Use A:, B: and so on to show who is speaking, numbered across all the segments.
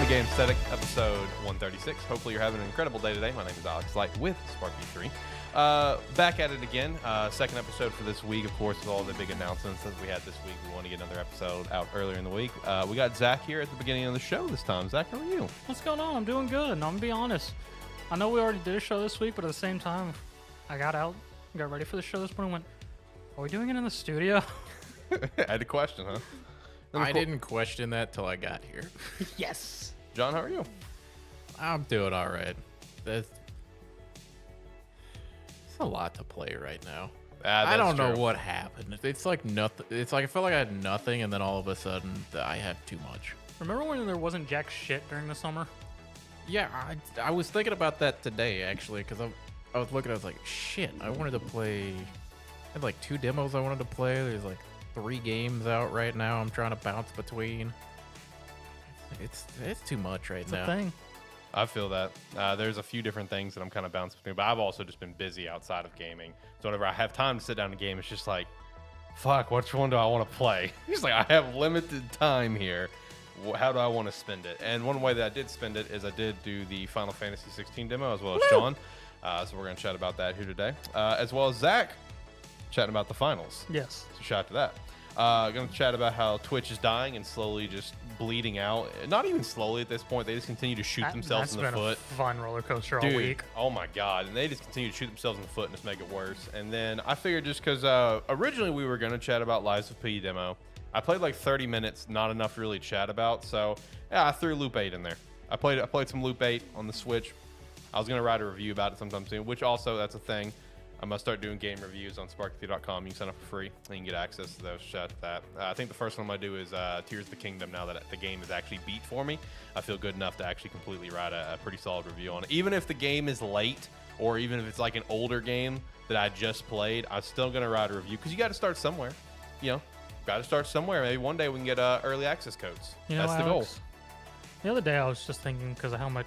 A: Gamesthetic, episode 136. Hopefully you're having an incredible day today. My name is Alex Light with Sparky3. Back at it again. Second episode for this week, of course, with all the big announcements that we had this week. We want to get another episode out earlier in the week. We got Zach here at the beginning of the show this time. Zach, how are you?
B: What's going on? I'm doing good. And I'm going to be honest. I know we already did a show this week, but at the same time, I got ready for the show this morning and went, are we doing it in the studio?
A: I had a question, huh?
C: I didn't question that till I got here.
B: Yes.
A: John, how are you?
C: I'm doing all right. It's a lot to play right now. I don't know what happened. It's like nothing. It's like I felt like I had nothing, and then all of a sudden I had too much.
B: Remember when there wasn't jack shit during the summer?
C: Yeah, I was thinking about that today actually, because I was looking. I was like, shit. I wanted to play. I had like 2 demos I wanted to play. There's like 3 games out right now. I'm trying to bounce between. It's too much right now.
B: It's a thing.
A: I feel that. There's a few different things that I'm kind of bouncing between, but I've also just been busy outside of gaming. So whenever I have time to sit down and game, it's just like, fuck, which one do I want to play? It's like, I have limited time here. How do I want to spend it? And one way that I did spend it is I did do the Final Fantasy 16 demo as well as Sean. So we're going to chat about that here today. As well as Zach chatting about the finals.
B: Yes.
A: So shout out to that. Going to chat about how Twitch is dying and slowly just bleeding out. Not even slowly at this point. They just continue to shoot themselves in the foot.
B: That's been a fun roller coaster
A: Dude,
B: all week.
A: Oh my God. And they just continue to shoot themselves in the foot and just make it worse. And then I figured just because originally we were going to chat about Lies of P demo. I played like 30 minutes, not enough to really chat about. So yeah, I threw Loop 8 in there. I played some Loop 8 on the Switch. I was going to write a review about it sometime soon, which also that's a thing. I'm going to start doing game reviews on sparky3.com. You can sign up for free and you can get access to those. Shout out to that. I think the first one I'm going to do is Tears of the Kingdom now that the game is actually beat for me. I feel good enough to actually completely write a pretty solid review on it. Even if the game is late or even if it's like an older game that I just played, I'm still going to write a review because you got to start somewhere. You know, got to start somewhere. Maybe one day we can get early access codes. That's the goal.
B: The other day I was just thinking because of how much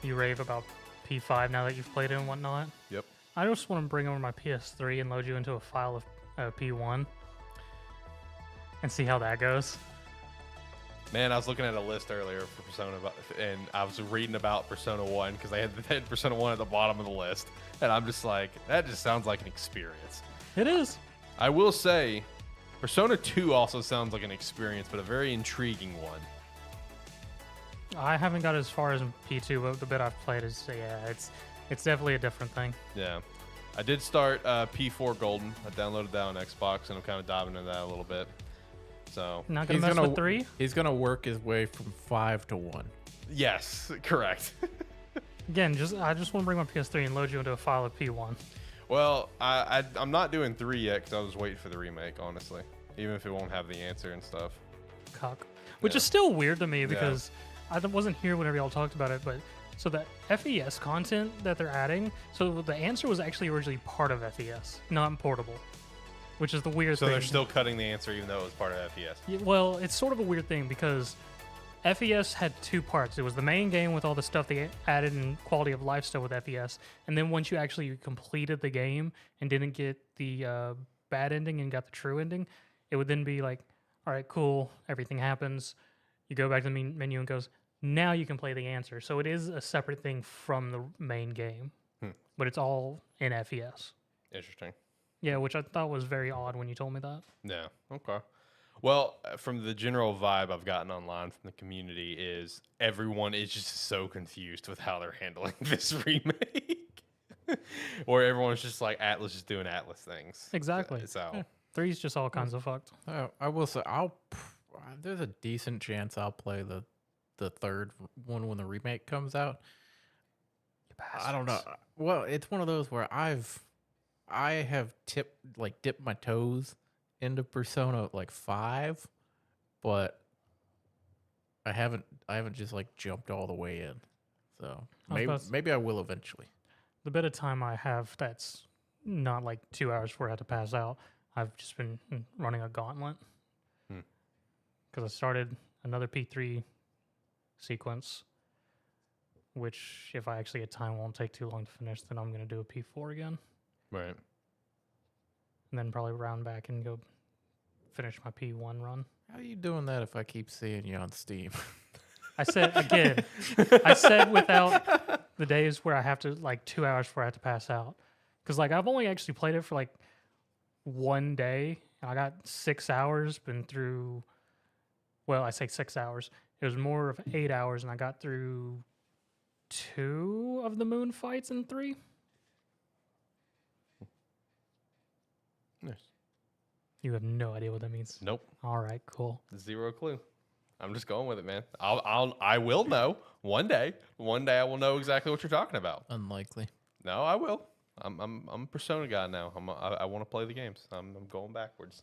B: you rave about P5 now that you've played it and whatnot.
A: Yep.
B: I just want to bring over my PS3 and load you into a file of P1 and see how that goes.
A: Man, I was looking at a list earlier for Persona, and I was reading about Persona 1 because they had Persona 1 at the bottom of the list. And I'm just like, that just sounds like an experience.
B: It is.
A: I will say, Persona 2 also sounds like an experience, but a very intriguing one.
B: I haven't got as far as P2, but the bit I've played is, yeah, it's definitely a different thing.
A: Yeah. I did start P4 Golden. I downloaded that on Xbox, and I'm kind of diving into that a little bit. So
B: not going to mess with 3?
C: He's going to work his way from 5 to 1.
A: Yes, correct.
B: Again, I just want to bring my PS3 and load you into a file of P1.
A: Well, I'm not doing 3 yet because I was waiting for the remake, honestly. Even if it won't have the answer and stuff.
B: Cock. Which is still weird to me because I wasn't here whenever y'all talked about it, but... So the FES content that they're adding, so the answer was actually originally part of FES, not portable, which is the weird thing.
A: So they're still cutting the answer even though it was part of FES.
B: Yeah, well, it's sort of a weird thing because FES had 2 parts. It was the main game with all the stuff they added in quality of life stuff with FES, and then once you actually completed the game and didn't get the bad ending and got the true ending, it would then be like, all right, cool, everything happens. You go back to the menu and goes, now you can play the answer. So it is a separate thing from the main game, but it's all in FES.
A: Interesting.
B: Yeah, which I thought was very odd when you told me that.
A: Yeah, okay. Well, from the general vibe I've gotten online from the community is everyone is just so confused with how they're handling this remake. Or everyone's just like, Atlas is doing Atlas things.
B: Exactly.
A: So
B: yeah. 3's just all kinds of fucked.
C: I will say, there's a decent chance I'll play the 3rd one when the remake comes out. I don't know. Well, it's one of those where I have dipped my toes into Persona 5, but I haven't just jumped all the way in. So maybe I will eventually.
B: The bit of time I have that's not 2 hours before I have to pass out, I've just been running a gauntlet. Because I started another P3 sequence, which if I actually get time won't take too long to finish, then I'm going to do a P4 again.
A: Right.
B: And then probably round back and go finish my P1 run.
C: How are you doing that if I keep seeing you on Steam?
B: I said again. I said without the days where I have to like 2 hours before I have to pass out, because like I've only actually played it for like one day, and I got 6 hours. Been through. Well, I say 6 hours. It was more of 8 hours, and I got through 2 of the moon fights in 3.
A: Nice.
B: You have no idea what that means.
A: Nope.
B: All right, cool.
A: Zero clue. I'm just going with it, man. I will know one day. One day I will know exactly what you're talking about.
C: Unlikely.
A: No, I will. I'm a Persona guy now. I want to play the games. I'm going backwards.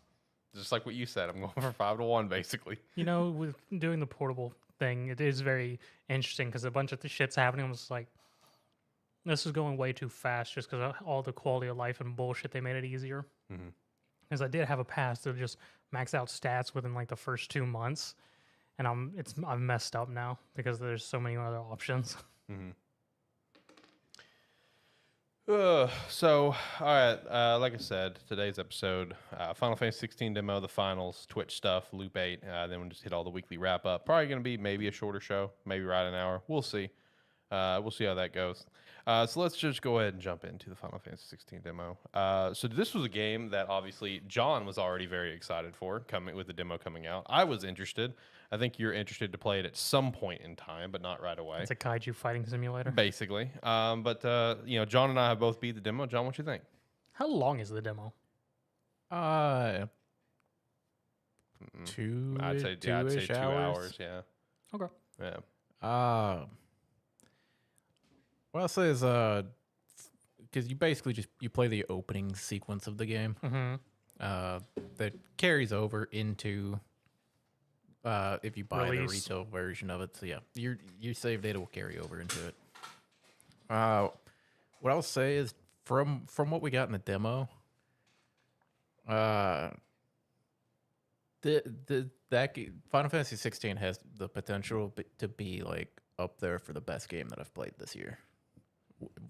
A: Just like what you said. I'm going for 5-1 basically.
B: You know, with doing the portable thing, it is very interesting because a bunch of the shit's happening. I'm just like, this is going way too fast just because of all the quality of life and bullshit they made it easier. Because I did have a pass to just max out stats within like the first 2 months, and I'm messed up now because there's so many other options.
A: So, all right. Like I said, today's episode, Final Fantasy 16 demo, the finals, Twitch stuff, Loop 8. Then we'll just hit all the weekly wrap up. Probably going to be maybe a shorter show, maybe right an hour. We'll see. We'll see how that goes. So let's just go ahead and jump into the Final Fantasy 16 demo. So this was a game that obviously John was already very excited for, coming with the demo coming out. I was interested. I think you're interested to play it at some point in time, but not right away.
B: It's a kaiju fighting simulator.
A: Basically. But John and I have both beat the demo. John, what you think?
B: How long is the demo?
C: Two.
A: I'd say 2 hours. Yeah.
B: Okay.
A: Yeah.
C: What I'll say is, because you basically you play the opening sequence of the game. That carries over into if you buy the retail version of it. So yeah, your save data will carry over into it. What I'll say is from what we got in the demo, Final Fantasy 16 has the potential to be like up there for the best game that I've played this year.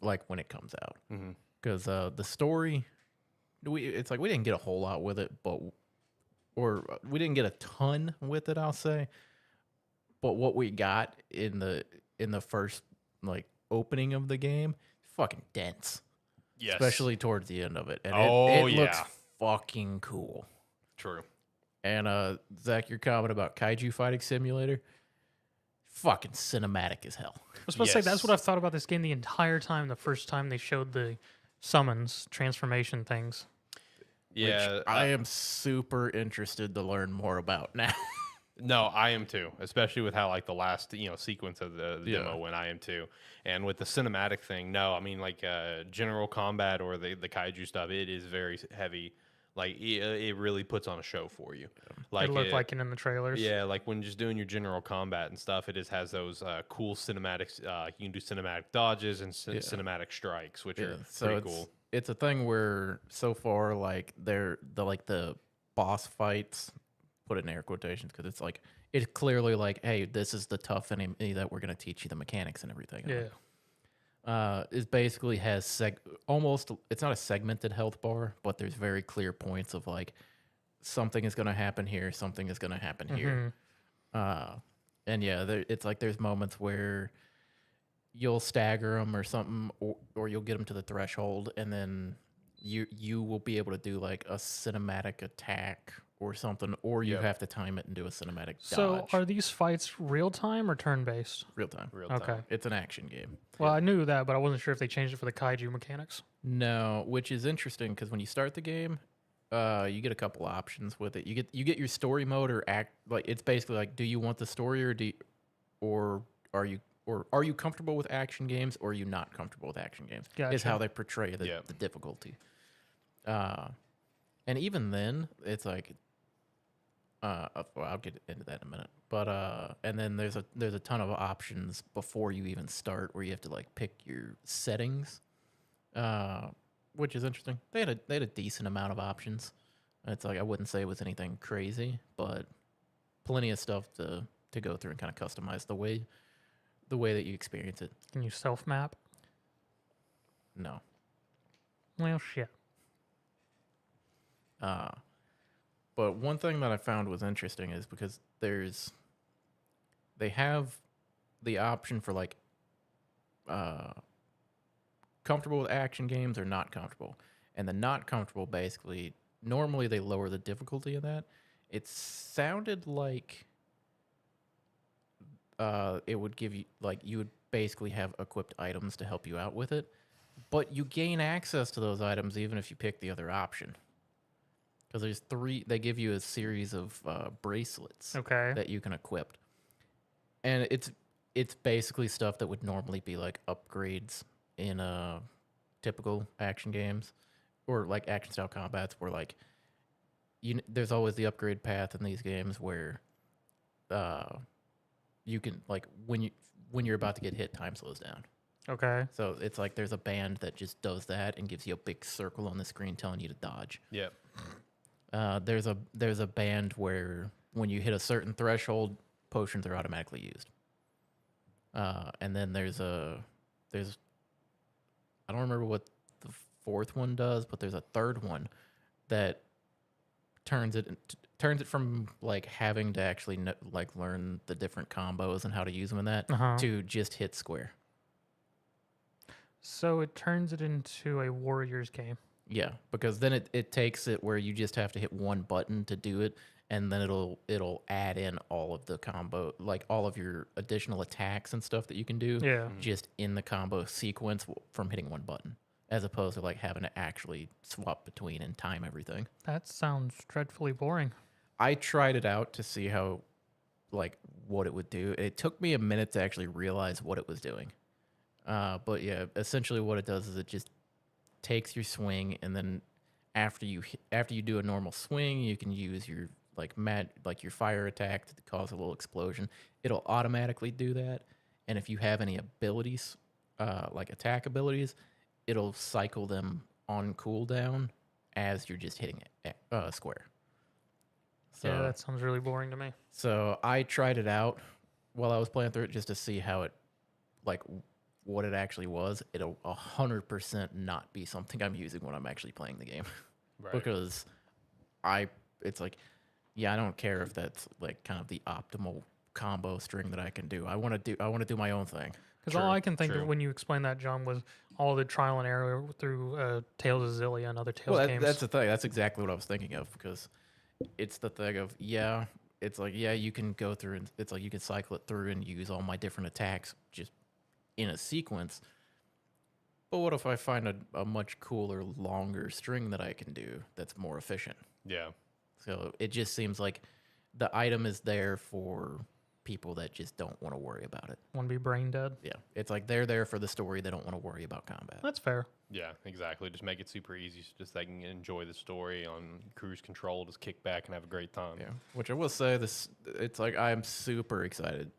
C: Like when it comes out, because the story, it's like we didn't get a whole lot with it, or we didn't get a ton with it, I'll say. But what we got in the first like opening of the game, fucking dense.
A: Yes.
C: Especially towards the end of it, and it looks fucking cool.
A: True.
C: And Zach, your comment about kaiju fighting simulator. Fucking cinematic as hell.
B: I was supposed to say that's what I've thought about this game the entire time. The first time they showed the summons transformation things.
A: Yeah,
C: which I am super interested to learn more about now.
A: No, I am too, especially with how like the last sequence of the demo went. I am too, and with the cinematic thing. No, I mean like general combat or the kaiju stuff. It is very heavy. Like it really puts on a show for you. Like
B: it looked like it in the trailers.
A: Yeah, like when just doing your general combat and stuff, it just has those cool cinematics. You can do cinematic dodges and cinematic strikes, which are pretty cool.
C: It's a thing where so far, like the boss fights, put it in air quotations because it's clearly like, hey, this is the tough enemy that we're gonna teach you the mechanics and everything.
B: Yeah.
C: It basically has almost, it's not a segmented health bar, but there's very clear points of like something is going to happen here, something is going to happen here. And yeah, it's like there's moments where you'll stagger them or something, or you'll get them to the threshold, and then you will be able to do like a cinematic attack or something, or you have to time it and do a cinematic dodge.
B: So are these fights real time or turn based?
C: Real time.
B: Okay.
C: It's an action game.
B: Well, I knew that, but I wasn't sure if they changed it for the kaiju mechanics.
C: No, which is interesting because when you start the game, you get a couple options with it. You get your story mode or act, like it's basically like, do you want the story or are you comfortable with action games, or are you not comfortable with action games?
B: Gotcha.
C: Is how they portray the difficulty. And even then, it's like, well, I'll get into that in a minute. But and then there's a ton of options before you even start, where you have to like pick your settings, which is interesting. They had a decent amount of options. It's like, I wouldn't say it was anything crazy, but plenty of stuff to go through and kind of customize the way that you experience it.
B: Can you self map?
C: No.
B: Well, shit.
C: But one thing that I found was interesting is because they have the option for like comfortable with action games or not comfortable. And the not comfortable, basically, normally they lower the difficulty of that. It sounded like it would give you, like, you would basically have equipped items to help you out with it, but you gain access to those items even if you pick the other option. Because there's 3, they give you a series of bracelets that you can equip. And it's basically stuff that would normally be like upgrades in typical action games or like action style combats, where like there's always the upgrade path in these games where you can, like, when you're about to get hit, time slows down.
B: Okay.
C: So it's like there's a band that just does that and gives you a big circle on the screen telling you to dodge.
A: Yep.
C: There's a band where when you hit a certain threshold, potions are automatically used. And then there's I don't remember what the 4th one does, but there's a 3rd one that turns it from like having to actually like learn the different combos and how to use them in that to just hit square.
B: So it turns it into a Warriors game.
C: Yeah, because then it takes it where you just have to hit one button to do it, and then it'll add in all of the combo, like all of your additional attacks and stuff that you can do just in the combo sequence from hitting one button, as opposed to like having to actually swap between and time everything.
B: That sounds dreadfully boring.
C: I tried it out to see how, like, what it would do. It took me a minute to actually realize what it was doing. But yeah, essentially what it does is it just takes your swing, and then after you do a normal swing, you can use your your fire attack to cause a little explosion. It'll automatically do that, and if you have any abilities, like attack abilities, it'll cycle them on cooldown as you're just hitting it square. So,
B: yeah, that sounds really boring to me.
C: So I tried it out while I was playing through it just to see how it, like, what it actually was. It'll 100% not be something I'm using when I'm actually playing the game.
A: Right.
C: Because it's like, yeah, I don't care if that's like kind of the optimal combo string that I can do. I want to do my own thing.
B: Because all I can think of when you explained that, John, was all the trial and error through Tales of Zillia and other Tales games.
C: That's the thing. That's exactly what I was thinking of, because it's the thing of, it's like, you can go through and it's like you can cycle it through and use all my different attacks just in a sequence. But what if I find a much cooler, longer string that I can do that's more efficient?
A: Yeah.
C: So it just seems like the item is there for people that just don't want to worry about it.
B: Want to be brain dead?
C: Yeah. It's like they're there for the story. They don't want to worry about combat.
B: That's fair.
A: Yeah, exactly. Just make it super easy so just they can enjoy the story on cruise control, just kick back and have a great time.
C: Yeah. Which I will say, it's like I'm super excited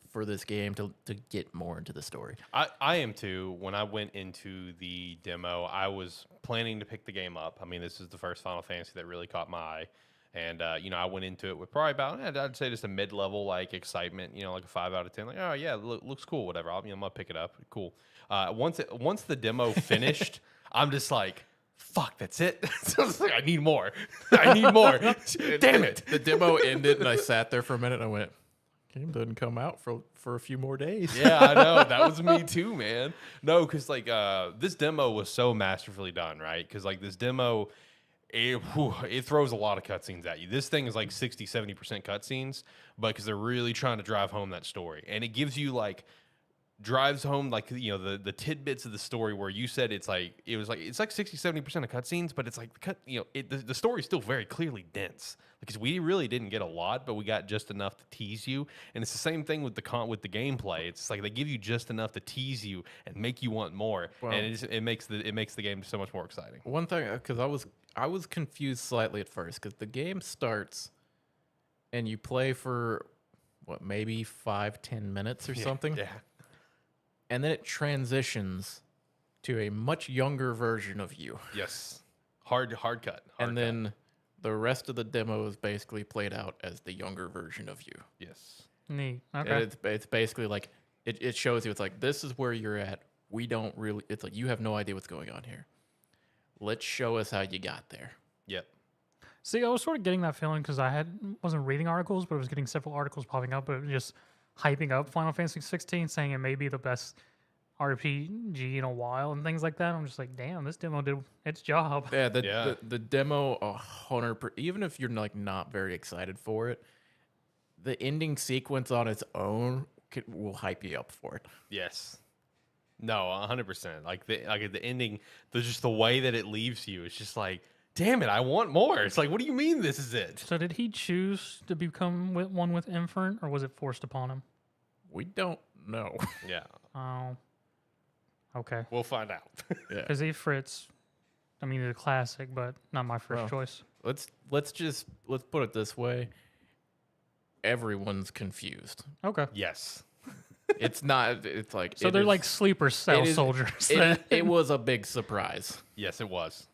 C: for this game to get more into the story.
A: I am too. When I went into the demo, I was planning to pick the game up. I mean, this is the first Final Fantasy that really caught my eye. And, I went into it with probably about, I'd say just a mid-level, like, excitement, like a 5 out of 10. Like, oh, yeah, looks cool, whatever. I'm going to pick it up. Cool. Once the demo finished, I'm just like, fuck, that's it? So I was like, I need more. I need more. Damn it.
C: The demo ended, and I sat there for a minute, and I went, game doesn't come out for a few more days.
A: Yeah, I know. That was me too, man. No, because, like, this demo was so masterfully done, right? Because, like, this demo... It throws a lot of cutscenes at you. This thing is like 60-70% cutscenes, but because they're really trying to drive home that story, and it gives you like drives home like the tidbits of the story where you said it's like 60-70% of cutscenes, but it's like the story is still very clearly dense because we really didn't get a lot, but we got just enough to tease you. And it's the same thing with the gameplay. It's like they give you just enough to tease you and make you want more, and it makes the game so much more exciting.
C: One thing, because I was confused slightly at first, because the game starts and you play for maybe 5-10 minutes or something.
A: Yeah.
C: And then it transitions to a much younger version of you.
A: Yes. Hard cut.
C: And then the rest of the demo is basically played out as the younger version of you.
A: Yes.
B: Neat. Okay.
C: And it's basically like, it shows you, it's like, this is where you're at. We don't really, it's like, you have no idea what's going on here. Let's show us how you got there.
A: Yep.
B: See, I was sort of getting that feeling because I wasn't reading articles, but I was getting several articles popping up. But just hyping up Final Fantasy 16, saying it may be the best RPG in a while and things like that. I'm just like, damn, this demo did its job.
C: Yeah,
A: Yeah.
C: the demo 100%. Even if you're like not very excited for it, the ending sequence on its own will hype you up for it.
A: Yes. No, 100%. Like the ending, just the way that it leaves you, it's just like, damn it, I want more. It's like, what do you mean this is it?
B: So did he choose to become one with Inferent, or was it forced upon him?
C: We don't know.
A: Yeah,
B: Oh, okay.
A: we'll find out.
C: Yeah.
B: Because Ifrit's, I mean, he's a classic, but not my first
C: Well,
B: choice.
C: Let's put it this way. Everyone's confused.
B: Okay.
A: Yes.
C: It's not. It's like
B: So they're like sleeper cell soldiers.
C: It was a big surprise.
A: Yes, it was.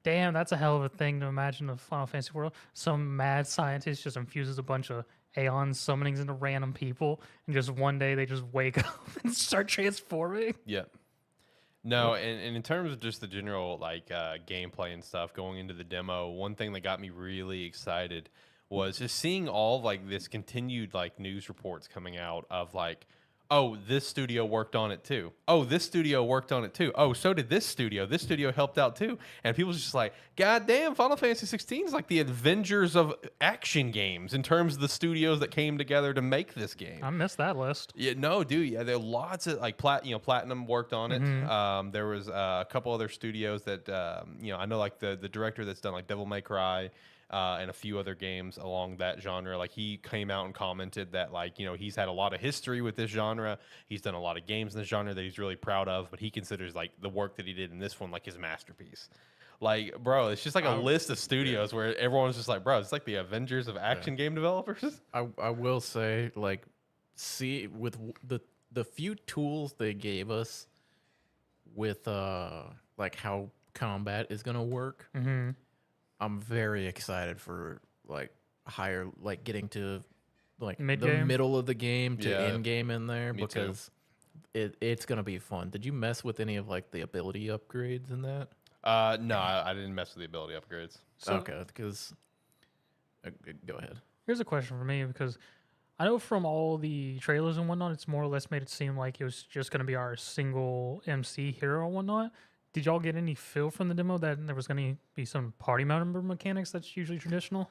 B: Damn, that's a hell of a thing to imagine the Final Fantasy world. Some mad scientist just infuses a bunch of Aeon summonings into random people, and just one day they just wake up and start transforming.
A: Yeah. No, and in terms of just the general like gameplay and stuff going into the demo, one thing that got me really excited was just seeing all like this continued like news reports coming out of like, oh, this studio worked on it too. Oh, this studio worked on it too. Oh, so did this studio. This studio helped out too. And people's just like, God damn, Final Fantasy 16 is like the Avengers of action games in terms of the studios that came together to make this game.
B: I missed that list.
A: Yeah, no, dude. Yeah, there are lots of like Platinum worked on it. There was a couple other studios that I know like the director that's done like Devil May Cry. And a few other games along that genre. Like he came out and commented that like, he's had a lot of history with this genre. He's done a lot of games in this genre that he's really proud of, but he considers like the work that he did in this one like his masterpiece. Like, bro, it's just like a list of studios where everyone's just like, bro, it's like the Avengers of action game developers.
C: I will say, like, see with the few tools they gave us with like how combat is gonna work.
B: Mm-hmm.
C: I'm very excited for like higher, like getting to like the
B: Mid-game?
C: middle of the game to
A: Yeah,
C: end game in there
A: me too.
C: because it's gonna be fun. Did you mess with any of like the ability upgrades in that?
A: No, I didn't mess with the ability upgrades.
B: So
C: Okay, because go ahead.
B: here's a question for me, because I know from all the trailers and whatnot, it's more or less made it seem like it was just going to be our single MC hero and whatnot. Did y'all get any feel from the demo that there was going to be some party member mechanics that's usually traditional?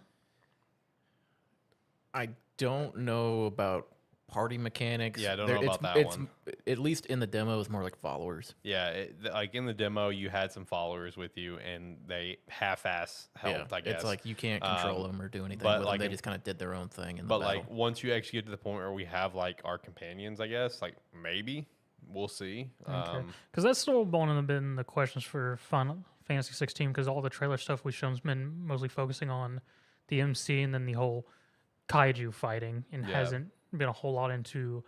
C: I don't know about party mechanics.
A: Yeah, I don't know about that one.
C: At least in the demo, it's more like followers.
A: Yeah, like in the demo, you had some followers with you, and they half-ass helped. I guess
C: It's like you can't control them or do anything
A: but
C: with
A: like
C: them. They just kind of did their own thing.
A: But like once you actually get to the point where we have like our companions, I guess like maybe we'll see.
B: Okay. Because that's still been the questions for Final Fantasy 16, because all the trailer stuff we've shown has been mostly focusing on the MC and then the whole kaiju fighting, and hasn't been a whole lot into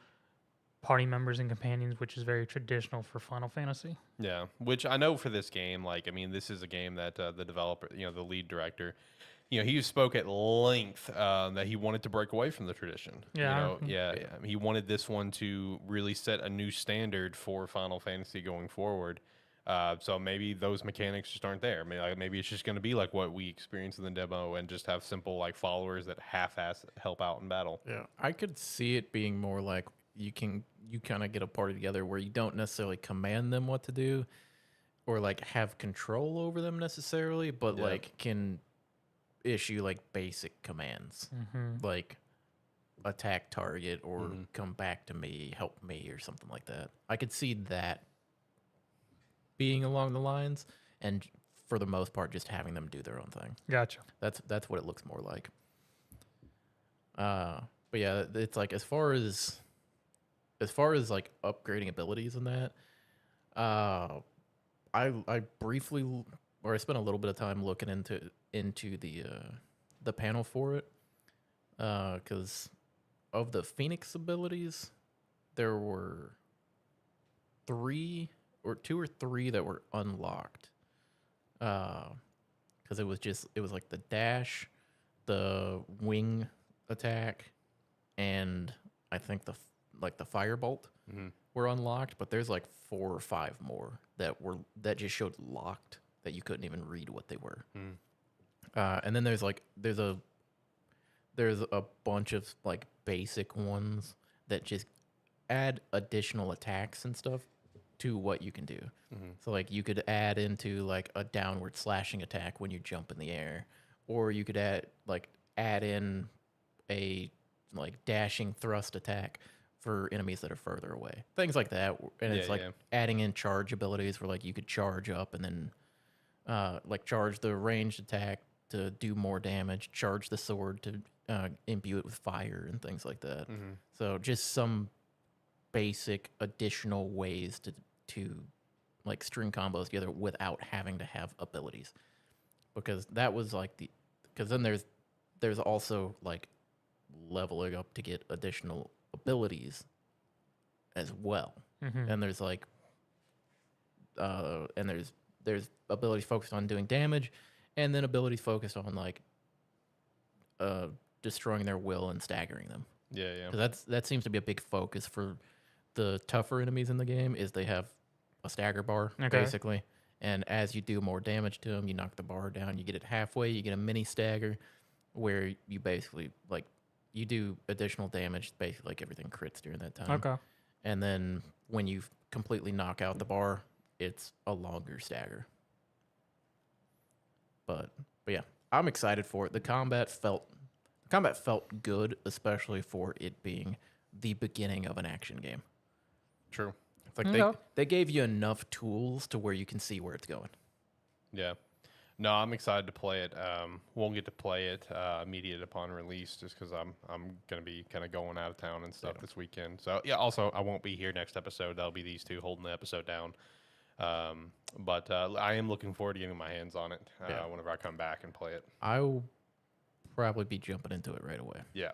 B: party members and companions, which is very traditional for Final Fantasy.
A: Yeah, which I know for this game, like I mean, this is a game that the developer, the lead director, he spoke at length that he wanted to break away from the tradition.
B: Yeah.
A: He wanted this one to really set a new standard for Final Fantasy going forward. So maybe those mechanics just aren't there. Maybe it's just going to be like what we experienced in the demo, and just have simple like followers that half-ass help out in battle.
C: Yeah, I could see it being more like you kind of get a party together where you don't necessarily command them what to do, or like have control over them necessarily, but like can issue like basic commands, like attack target or come back to me, help me, or something like that. I could see that being along the lines, and for the most part, just having them do their own thing.
B: Gotcha.
C: That's what it looks more like. But yeah, it's like as far as like upgrading abilities and that, I briefly, or I spent a little bit of time looking into the panel for it, because of the Phoenix abilities, there were two or three that were unlocked, because it was like the dash, the wing attack, and I think the firebolt were unlocked, but there's like 4 or 5 more that just showed locked, that you couldn't even read what they were. And then there's there's a bunch of like basic ones that just add additional attacks and stuff to what you can do. So like you could add into like a downward slashing attack when you jump in the air, or you could add in a like dashing thrust attack for enemies that are further away. Things like that. And it's like adding in charge abilities where like you could charge up and then like charge the ranged attack to do more damage, charge the sword to imbue it with fire and things like that. So just some basic additional ways to like string combos together without having to have abilities, because that was like because then there's also like leveling up to get additional abilities as well. And there's like and there's abilities focused on doing damage, and then abilities focused on like destroying their will and staggering them.
A: Yeah.
C: That seems to be a big focus for the tougher enemies in the game, is they have a stagger bar, basically. And as you do more damage to them, you knock the bar down, you get it halfway, you get a mini stagger where you basically like you do additional damage, basically like everything crits during that time.
B: Okay.
C: And then when you completely knock out the bar, it's a longer stagger. But yeah, I'm excited for it. The combat felt good, especially for it being the beginning of an action game.
A: True.
C: It's like they gave you enough tools to where you can see where it's going.
A: Yeah. No, I'm excited to play it. Won't get to play it immediate upon release, just because I'm gonna be kind of going out of town and stuff this weekend. So yeah. Also, I won't be here next episode. That'll be these two holding the episode down. But I am looking forward to getting my hands on it whenever I come back and play it.
C: I'll probably be jumping into it right away.
A: Yeah.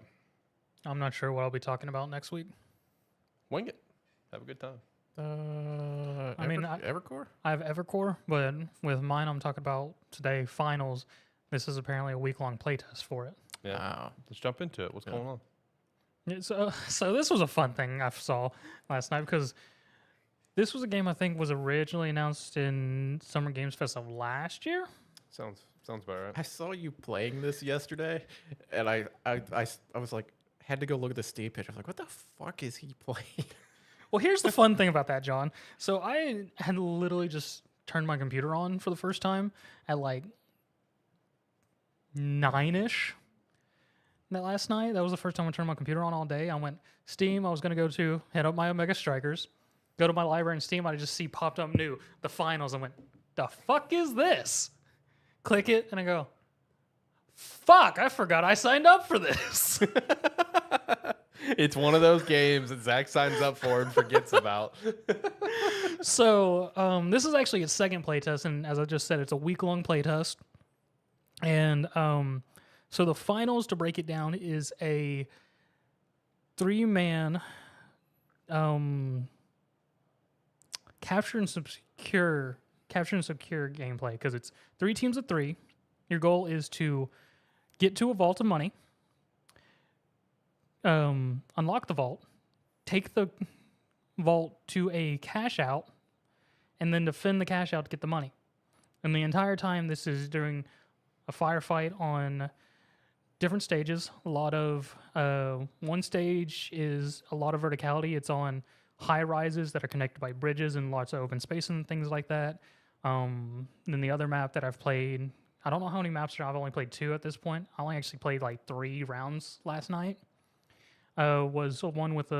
B: I'm not sure what I'll be talking about next week.
A: Wing it. Have a good time.
C: Evercore?
B: I have Evercore, but with mine, I'm talking about today, finals. This is apparently a week-long playtest for it.
A: Yeah.
C: Wow.
A: Let's jump into it. What's going on?
B: Yeah, so this was a fun thing I saw last night, because this was a game I think was originally announced in Summer Games Fest of last year.
A: Sounds about right.
C: I saw you playing this yesterday, and I was like, had to go look at the Steam page. I was like, what the fuck is he playing?
B: Well, here's the fun thing about that, John. So I had literally just turned my computer on for the first time at like 9-ish last night. That was the first time I turned my computer on all day. I went Steam. I was going to hit up my Omega Strikers, go to my library in Steam. I just see popped up new, the finals. I went, the fuck is this? Click it, and I go, fuck, I forgot I signed up for this.
A: It's one of those games that Zach signs up for and forgets about.
B: So this is actually its second playtest, and as I just said, it's a week-long playtest. And so the finals, to break it down, is a 3-man capture and secure gameplay, because it's 3 teams of 3. Your goal is to get to a vault of money, unlock the vault, take the vault to a cash out, and then defend the cash out to get the money. And the entire time, this is during a firefight on different stages. A lot of one stage is a lot of verticality. It's on high rises that are connected by bridges and lots of open space and things like that. Then the other map that I've played, I don't know how many maps there are. I've only played 2 at this point. I only actually played like 3 rounds last night. Was one with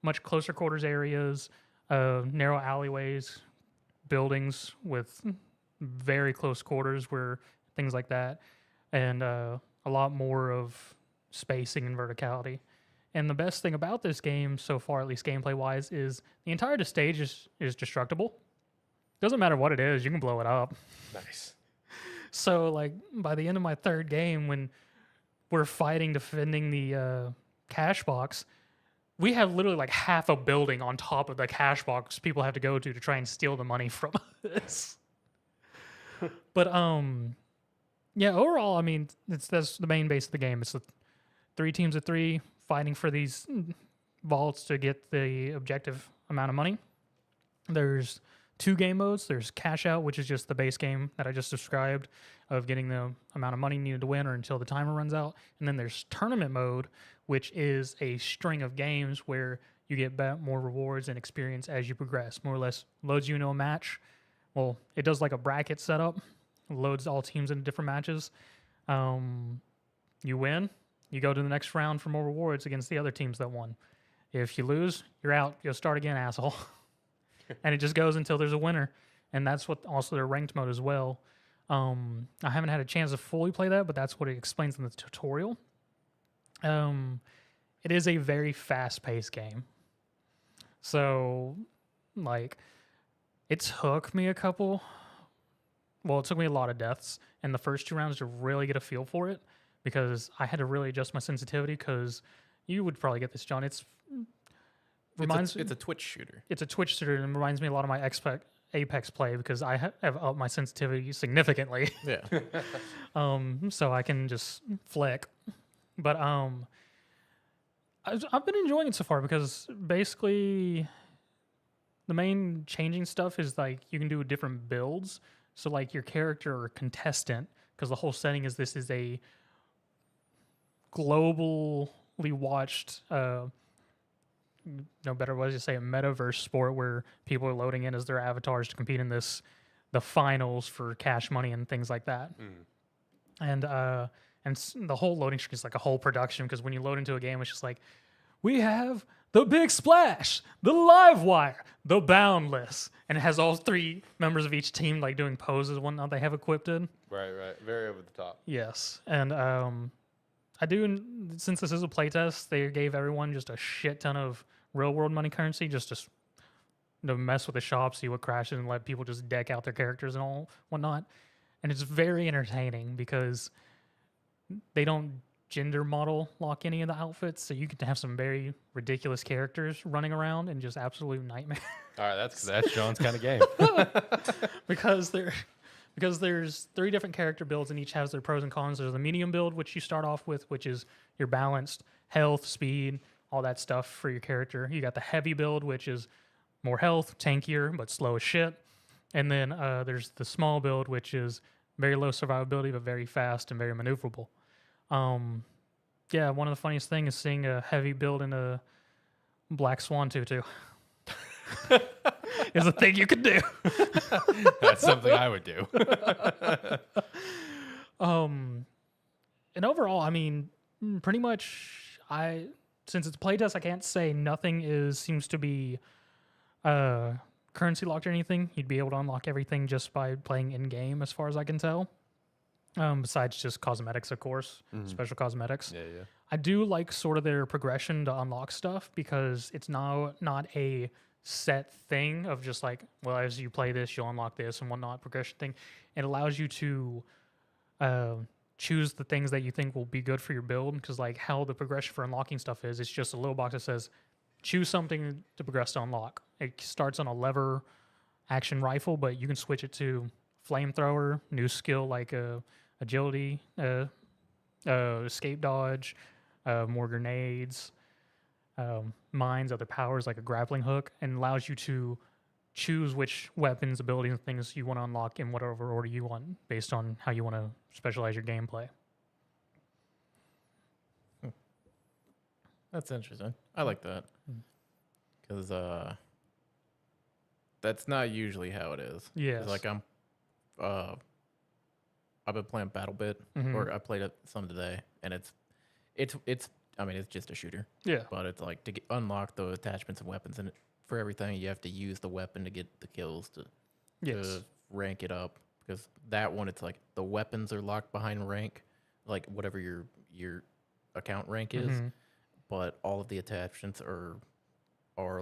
B: much closer quarters areas, narrow alleyways, buildings with very close quarters, where things like that, and a lot more of spacing and verticality. And the best thing about this game so far, at least gameplay wise, is the entire stage is destructible. Doesn't matter what it is, you can blow it up.
A: Nice.
B: So like by the end of my 3rd game, when we're fighting defending the cash box, we have literally like half a building on top of the cash box people have to go to try and steal the money from us. But yeah, overall, I mean, that's the main base of the game. It's the 3 teams of 3 fighting for these vaults to get the objective amount of money. There's two game modes. There's cash out, which is just the base game that I just described of getting the amount of money needed to win or until the timer runs out. And then there's tournament mode, which is a string of games where you get more rewards and experience as you progress. More or less loads you into a match. Well, it does like a bracket setup, loads all teams into different matches. You win, you go to the next round for more rewards against the other teams that won. If you lose, you're out. You'll start again, asshole. And it just goes until there's a winner. And that's what also their ranked mode as well. I haven't had a chance to fully play that, but that's what it explains in the tutorial. It is a very fast-paced game. So, like, it took me it took me a lot of deaths in the first 2 rounds to really get a feel for it, because I had to really adjust my sensitivity, because you would probably get this, John. It's
C: a Twitch shooter.
B: It's a Twitch shooter, and it reminds me a lot of my Apex play, because I have upped my sensitivity significantly.
C: Yeah.
B: So I can just flick. But I've been enjoying it so far, because basically the main changing stuff is like you can do different builds. So like your character or contestant, because the whole setting is this is a globally watched, no better way to say, a metaverse sport where people are loading in as their avatars to compete in the finals for cash money and things like that. And the whole loading screen is like a whole production, because when you load into a game, it's just like, we have the Big Splash, the Live Wire, the Boundless, and it has all 3 members of each team like doing poses and whatnot they have equipped in.
A: Right. Very over the top.
B: Yes, and I do, since this is a playtest, they gave everyone just a shit ton of real world money currency just to mess with the shop, see what crashes, and let people just deck out their characters and all whatnot. And it's very entertaining because they don't gender model lock any of the outfits, so you get to have some very ridiculous characters running around and just absolute nightmare.
A: All right, that's John's kind of game.
B: because there's 3 different character builds, and each has their pros and cons. There's the medium build, which you start off with, which is your balanced health, speed, all that stuff for your character. You got the heavy build, which is more health, tankier, but slow as shit. And then there's the small build, which is very low survivability, but very fast and very maneuverable. Yeah, one of the funniest things is seeing a heavy build in a Black Swan tutu. Is a thing you could do.
A: That's something I would do.
B: And overall, I mean, pretty much, since it's a playtest, I can't say nothing seems to be currency locked or anything. You'd be able to unlock everything just by playing in game, as far as I can tell. Besides just cosmetics, of course, special cosmetics.
A: Yeah.
B: I do like sort of their progression to unlock stuff, because it's now not a set thing of just like, well, as you play this, you'll unlock this and whatnot, progression thing. It allows you to choose the things that you think will be good for your build, because like how the progression for unlocking stuff is, it's just a little box that says, choose something to progress to unlock. It starts on a lever action rifle, but you can switch it to flamethrower, new skill like agility, escape dodge, more grenades, mines, other powers like a grappling hook, and allows you to choose which weapons, abilities, and things you want to unlock in whatever order you want, based on how you want to specialize your gameplay.
C: That's interesting. I like that, because that's not usually how it is.
B: Yes.
C: Like I've been playing BattleBit, or I played it some today, and it's I mean, it's just a shooter.
B: Yeah.
C: But it's like to unlock the attachments and weapons, and for everything you have to use the weapon to get the kills to rank it up. Because that one, it's like the weapons are locked behind rank, like whatever your account rank is, but all of the attachments are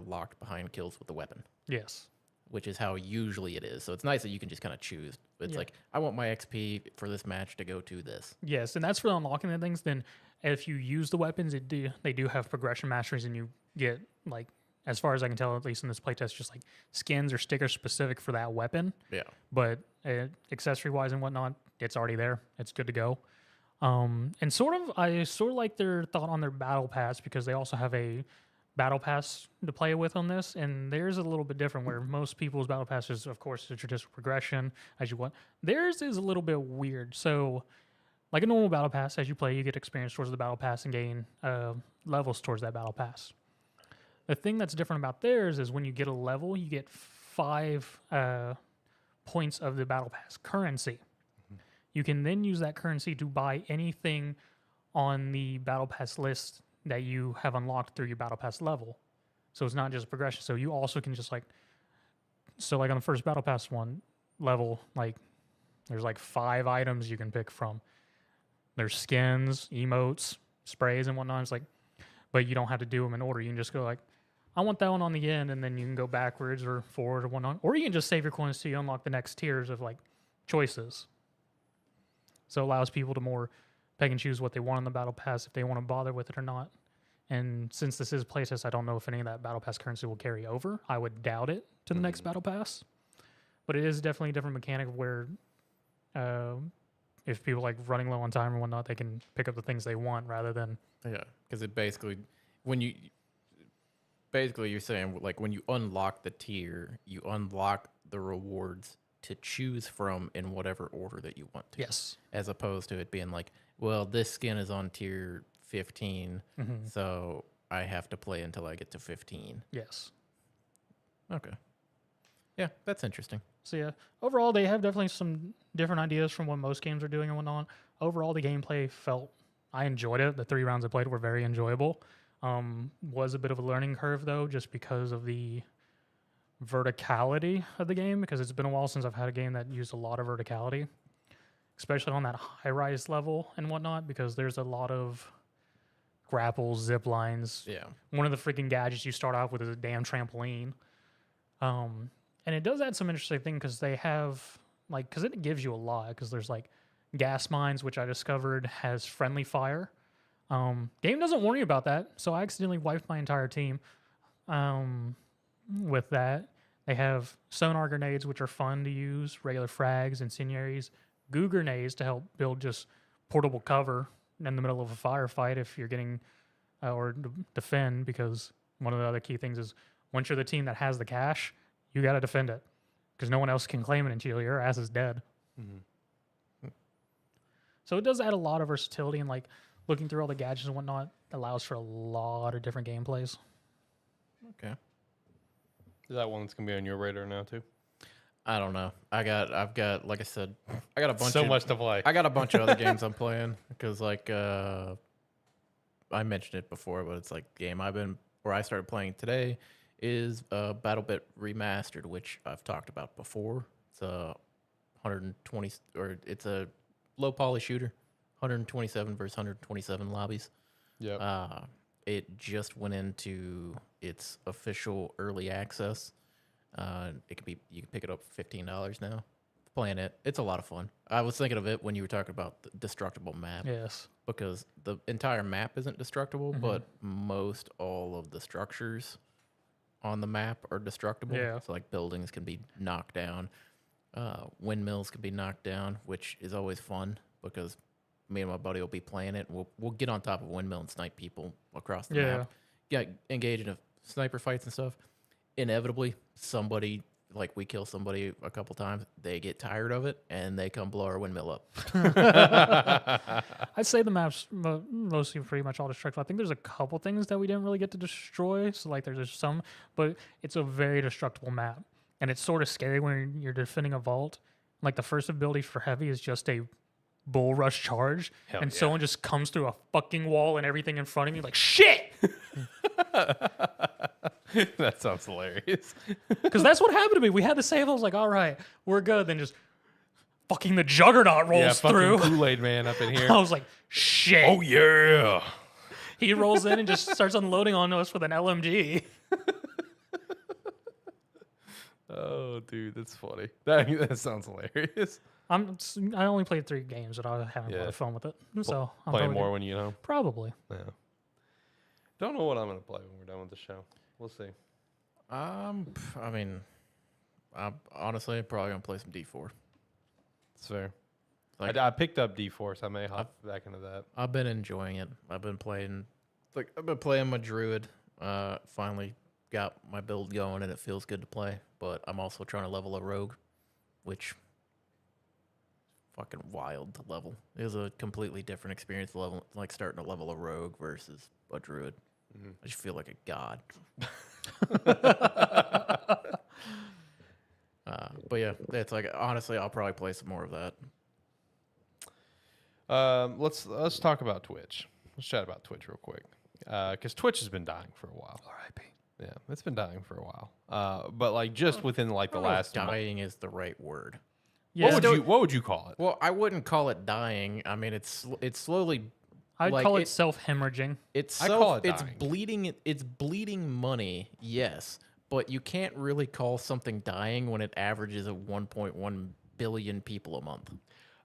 C: locked behind kills with the weapon.
B: Yes.
C: Which is how usually it is. So it's nice that you can just kind of choose. It's like, I want my XP for this match to go to this.
B: Yes, and that's for unlocking the things. Then if you use the weapons, they do have progression masteries, and you get, like, as far as I can tell, at least in this playtest, just like skins or stickers specific for that weapon.
C: Yeah.
B: But accessory-wise and whatnot, it's already there. It's good to go. And I sort of like their thought on their battle pass, because they also have a battle pass to play with on this, and theirs is a little bit different. Where most people's battle pass is, of course, the traditional progression as you want. Theirs is a little bit weird. So, like a normal battle pass, as you play, you get experience towards the battle pass and gain levels towards that battle pass. The thing that's different about theirs is when you get a level, you get 5 points of the battle pass currency. You can then use that currency to buy anything on the battle pass list that you have unlocked through your battle pass level. So it's not just progression. So you also can just like on the first battle pass one level, like there's like 5 items you can pick from. There's skins, emotes, sprays, and whatnot. It's like, but you don't have to do them in order. You can just go like, I want that one on the end, and then you can go backwards or forward or whatnot. Or you can just save your coins till you unlock the next tiers of like choices. So it allows people to more pick and choose what they want on the battle pass if they want to bother with it or not. And since this is playtest, I don't know if any of that battle pass currency will carry over. I would doubt it to the next battle pass. But it is definitely a different mechanic where if people like running low on time or whatnot, they can pick up the things they want rather than...
C: Yeah, because it basically, you're saying like when you unlock the tier, you unlock the rewards to choose from in whatever order that you want to.
B: Yes.
C: As opposed to it being like, well, this skin is on tier 15, so I have to play until I get to 15.
B: Yes.
C: Okay. Yeah, that's interesting.
B: So yeah, overall, they have definitely some different ideas from what most games are doing and whatnot. Overall, the gameplay I enjoyed it. The 3 rounds I played were very enjoyable. Was a bit of a learning curve, though, just because of the verticality of the game, because it's been a while since I've had a game that used a lot of verticality, especially on that high-rise level and whatnot, because there's a lot of grapples, zip lines.
C: Yeah.
B: One of the freaking gadgets you start off with is a damn trampoline. And it does add some interesting thing because they have, like, because it gives you a lot, because there's, like, gas mines, which I discovered has friendly fire. Game doesn't warn you about that, so I accidentally wiped my entire team with that. They have sonar grenades, which are fun to use, regular frags, incendiaries, goo grenades to help build just portable cover in the middle of a firefight if you're getting, or defend, because one of the other key things is once you're the team that has the cash, you got to defend it, because no one else can claim it until your ass is dead. So it does add a lot of versatility, and like looking through all the gadgets and whatnot allows for a lot of different gameplays.
C: Okay.
A: Is that one that's gonna be on your radar now too?
C: I don't know. I've got, like I said, I got a bunch.
A: So much to play.
C: I got a bunch of other games I'm playing because, like, I mentioned it before, but it's like game I started playing today is BattleBit Remastered, which I've talked about before. It's a 120, or it's a low poly shooter, 127 versus 127 lobbies.
A: Yeah.
C: It just went into its official early access. You can pick it up for $15 now. Playing it, it's a lot of fun. I was thinking of it when you were talking about the destructible map.
B: Yes.
C: Because the entire map isn't destructible, but most all of the structures on the map are destructible.
B: Yeah.
C: So like buildings can be knocked down, windmills can be knocked down, which is always fun because me and my buddy will be playing it. And we'll get on top of a windmill and snipe people across the map. Yeah, engage in sniper fights and stuff. Inevitably, somebody, like we kill somebody a couple times, they get tired of it and they come blow our windmill up.
B: I'd say the map's mostly pretty much all destructible. I think there's a couple things that we didn't really get to destroy. So like there's some, but it's a very destructible map. And it's sort of scary when you're defending a vault. Like the first ability for heavy is just a bull rush charge.
A: Hell
B: and
A: yeah.
B: someone just comes through a fucking wall and everything in front of me like, shit!
A: That sounds hilarious.
B: Because that's what happened to me. We had the save. I was like, all right, we're good. Then just fucking the juggernaut rolls through.
A: Kool-Aid man up in here.
B: I was like, shit.
A: Oh yeah.
B: He rolls in and just starts unloading on us with an LMG.
A: Oh, dude, that's funny. That sounds hilarious.
B: I only played 3 games, but I haven't a lot of fun with it. So I'm
A: Play
B: probably
A: more
B: gonna-
A: when you know.
B: Probably.
A: Yeah. Don't know what I'm gonna play when we're done with the show. We'll see.
C: I mean, I'm honestly probably gonna play some D4.
A: It's fair.
C: Like,
A: I picked up D4, so I may hop back into that.
C: I've been enjoying it. I've been playing my druid Finally got my build going and it feels good to play. But I'm also trying to level a rogue, which fucking wild to level. It was a completely different experience level, like starting to level a rogue versus a druid. I just feel like a god. But yeah, it's like honestly, I'll probably play some more of that.
A: Let's talk about Twitch. Let's chat about Twitch real quick, because Twitch has been dying for a while.
B: R.I.P.
A: Yeah, it's been dying for a while. But like just within like the
C: I don't know if
A: last month.
C: dying is the right word.
B: Yeah,
A: What would you call it?
C: Well, I wouldn't call it dying. I mean, it's slowly.
B: I'd
C: like,
B: call it self-hemorrhaging.
C: I
A: call it
C: it's
A: dying.
C: bleeding. It's bleeding money. Yes, but you can't really call something dying when it averages at 1.1 billion people a month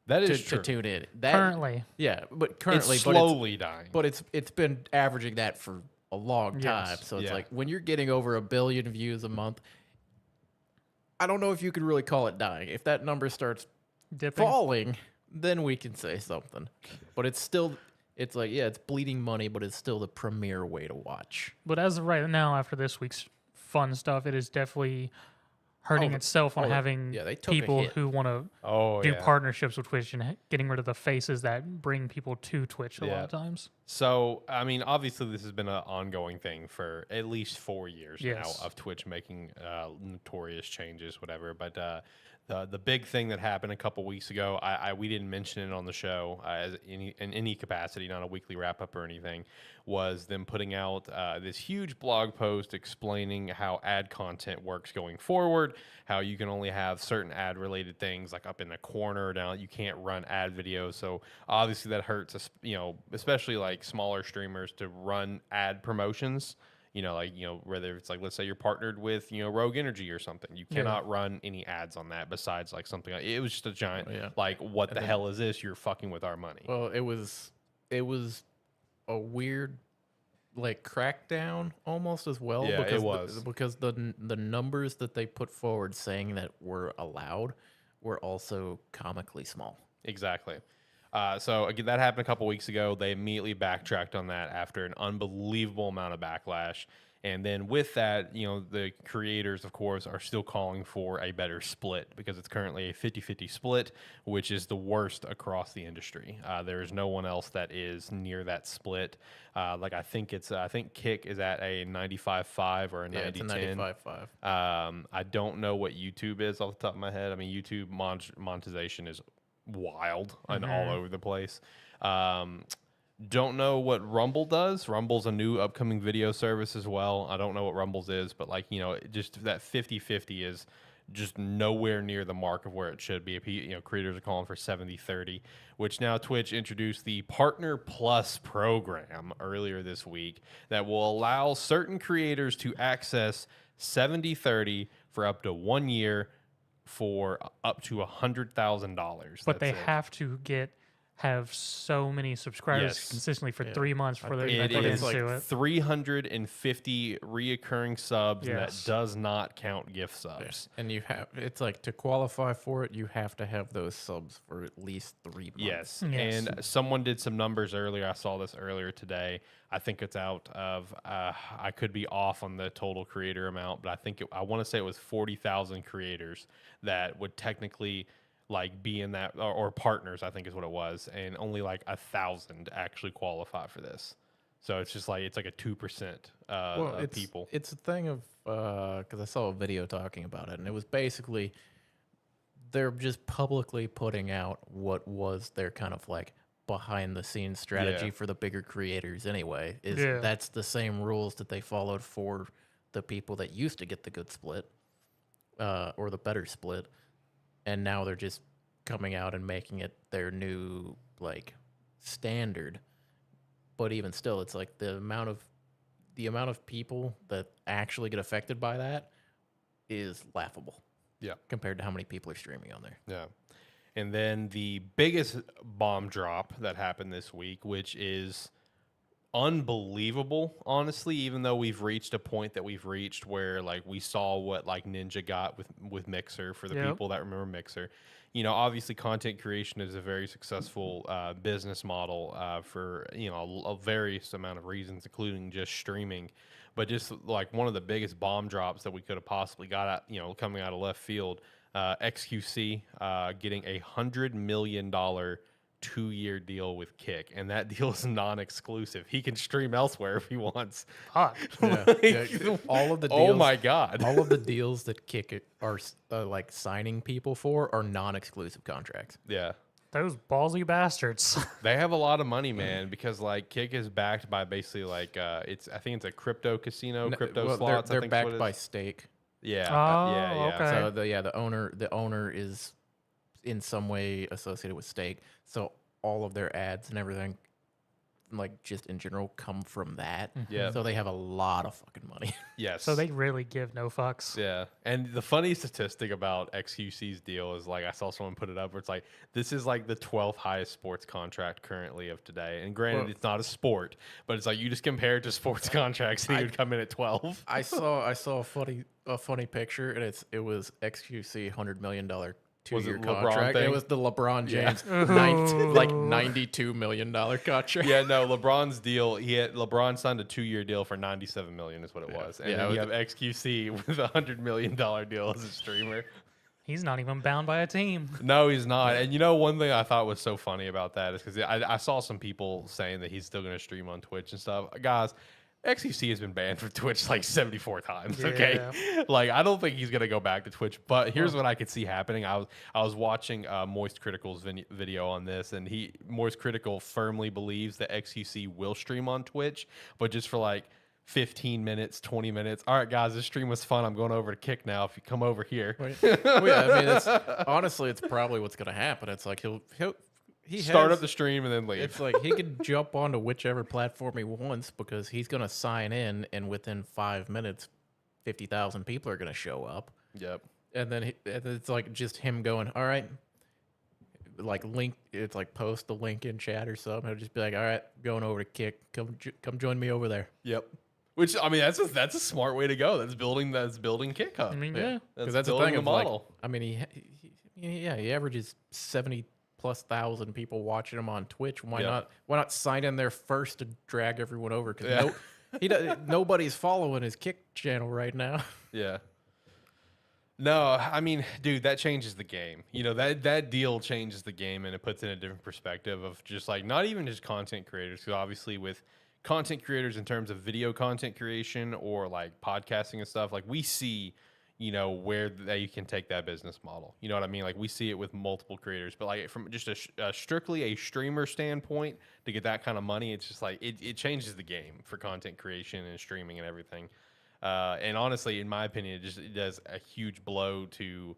A: That is
C: to
A: true.
C: tune in.
B: Currently.
C: Yeah, but currently,
A: It's slowly dying.
C: but it's been averaging that for a long time.
B: Yes.
C: So it's
A: Yeah.
C: like when you're getting over 1 billion views a month, I don't know if you could really call it dying. If that number starts
B: Dipping.
C: falling, then we can say something. But it's still, it's like, yeah, it's bleeding money, but it's still the premier way to watch.
B: But as of right now, after this week's fun stuff, it is definitely hurting itself on having
C: they took a
B: people
C: hit.
B: who want to
A: Oh
B: do
A: yeah.
B: partnerships with Twitch and getting rid of the faces that bring people to Twitch a lot
A: Yeah.
B: of times.
A: So, I mean, obviously, this has been an ongoing thing for at least 4 years
B: Yes.
A: now of Twitch making notorious changes, whatever. But the big thing that happened a couple weeks ago, we didn't mention it on the show as in any capacity, not a weekly wrap up or anything, was them putting out this huge blog post explaining how ad content works going forward, how you can only have certain ad related things like up in the corner down. You can't run ad videos, so obviously that hurts us, especially like smaller streamers to run ad promotions. Whether it's like, let's say you're partnered with, Rogue Energy or something, you cannot run any ads on that besides like something like, it was just a giant, like, what the hell is this? You're fucking with our money.
C: Well, it was a weird, like, crackdown almost as well.
A: Yeah,
C: because
A: it was.
C: because the numbers that they put forward saying that were allowed were also comically small.
A: Exactly. So again, that happened a couple weeks ago. They immediately backtracked on that after an unbelievable amount of backlash. And then with that, the creators, of course, are still calling for a better split because it's currently a 50-50 split, which is the worst across the industry. There is no one else that is near that split. I think Kick is at a 95.5 or a 90-10.
C: It's a 95.5.
A: I don't know what YouTube is off the top of my head. I mean, YouTube monetization is wild and all over the place. Don't know what Rumble does. Rumble's a new upcoming video service as well. I don't know what Rumble's is, but just that 50-50 is just nowhere near the mark of where it should be. Creators are calling for 70-30, which now Twitch introduced the Partner Plus program earlier this week that will allow certain creators to access 70-30 for up to 1 year for up to $100,000.
B: But they have to have so many subscribers
A: Yes.
B: consistently for 3 months before they
A: It
B: get
A: is
B: into
A: like
B: it.
A: 350 reoccurring subs, and that
B: Yes.
A: does not count gift subs.
C: And it's like to qualify for it, you have to have those subs for at least 3 months.
A: Yes.
B: Yes.
A: And someone did some numbers earlier. I saw this earlier today. I think it's out of, I could be off on the total creator amount, but I want to say it was 40,000 creators that would technically be in that, or partners, I think is what it was. And only 1,000 actually qualify for this. So it's just it's like a 2% of people.
C: It's a thing of, because I saw a video talking about it, and it was basically they're just publicly putting out what was their kind of behind the scenes strategy for the bigger creators anyway. That's the same rules that they followed for the people that used to get the good split or the better split, and now they're just coming out and making it their new standard. But even still, it's the amount of people that actually get affected by that is laughable.
A: Yeah.
C: Compared to how many people are streaming on there.
A: Yeah. And then the biggest bomb drop that happened this week, which is unbelievable, honestly, even though we've reached a point that we've reached where like we saw what like Ninja got with Mixer. For the
B: Yep.
A: people that remember Mixer, you know, obviously content creation is a very successful business model for, you know, a various amount of reasons, including just streaming. But just like one of the biggest bomb drops that we could have possibly got out, you know, coming out of left field, XQC getting $100 million 2-year deal with Kick, and that deal is non-exclusive. He can stream elsewhere if he wants.
B: Fuck.
C: Yeah. All of the deals,
A: Oh my god!
C: all of the deals that Kick are like signing people for are non-exclusive contracts.
A: Yeah,
B: Those ballsy bastards.
A: they have a lot of money, man, because like Kick is backed by basically like I think it's a crypto casino, crypto
C: Well,
A: slots.
C: They're
A: I think
C: backed by Stake.
A: yeah,
B: Oh,
A: yeah.
B: okay.
C: So the owner is in some way associated with Stake. So all of their ads and everything, like just in general, come from that.
A: Yeah.
C: So they have a lot of fucking money.
A: Yes.
B: So they really give no fucks.
A: Yeah, and the funny statistic about XQC's deal is like I saw someone put it up where it's like this is like the 12th highest sports contract currently of today. And granted,
C: Well,
A: it's not a sport, but it's like you just compare it to sports contracts and he would come in at 12.
C: I saw a funny picture, and it was XQC $100 million
A: Was it
C: 2-year
A: LeBron
C: contract.
A: thing?
C: It was the LeBron
A: Yeah.
C: James $92 million contract.
A: Yeah, no, LeBron's deal. LeBron signed a 2-year deal for $97 million, is what it was. And
C: Yeah,
A: then
C: it
A: you
C: was
A: have XQC with a $100 million deal as a streamer.
B: He's not even bound by a team.
A: No, he's not. And you know, one thing I thought was so funny about that is because I saw some people saying that he's still going to stream on Twitch and stuff. Guys, XQC has been banned from Twitch like 74 times. Okay, like I don't think he's gonna go back to Twitch. But here's what I could see happening. I was watching Moist Critical's video on this, and Moist Critical firmly believes that XQC will stream on Twitch, but just for like 15 minutes, 20 minutes. All right, guys, this stream was fun. I'm going over to Kick now. If you come over here,
C: Well, yeah, I mean, honestly, it's probably what's gonna happen. It's like he
A: start
C: has-
A: up the stream and then leave.
C: It's like he could jump onto whichever platform he wants because he's gonna sign in, and within 5 minutes, 50,000 people are gonna show up,
A: Yep.
C: and then it's like just him going, all right, like it's like post the link in chat or something. He'll just be like, all right, going over to Kick, come join me over there.
A: Yep. Which I mean, that's a smart way to go. That's building Kick Hub.
B: I mean,
C: Yeah.
B: yeah.
C: Because that's the
A: building
C: thing.
A: the
C: Of like,
A: model.
C: I mean, he averages 70,000+ people watching him on Twitch. Why
A: Yeah.
C: not sign in there first to drag everyone over?
A: Yeah.
C: Because nobody's following his Kick channel right now.
A: Yeah. No, I mean, dude, that changes the game. You know, that deal changes the game, and it puts in a different perspective of just like not even just content creators, because obviously with content creators in terms of video content creation or like podcasting and stuff, like we see, you know, where they can take that business model. You know what I mean? Like we see it with multiple creators, but like from just a strictly a streamer standpoint to get that kind of money, it's just like it changes the game for content creation and streaming and everything. And honestly, in my opinion, it does a huge blow to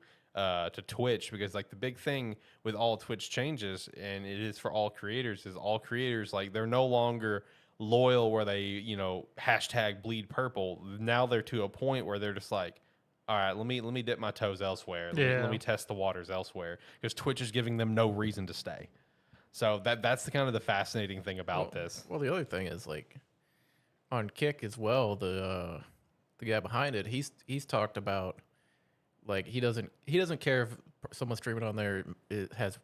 A: Twitch, because like the big thing with all Twitch changes, and it is for all creators, is all creators, like they're no longer loyal where they, you know, hashtag bleed purple. Now they're to a point where they're just like, all right, let me dip my toes elsewhere. Let me test the waters elsewhere, because Twitch is giving them no reason to stay. So that's the kind of the fascinating thing about this.
C: Well, the other thing is like on Kick as well. The guy behind it, he's talked about like he doesn't care if someone streaming on there has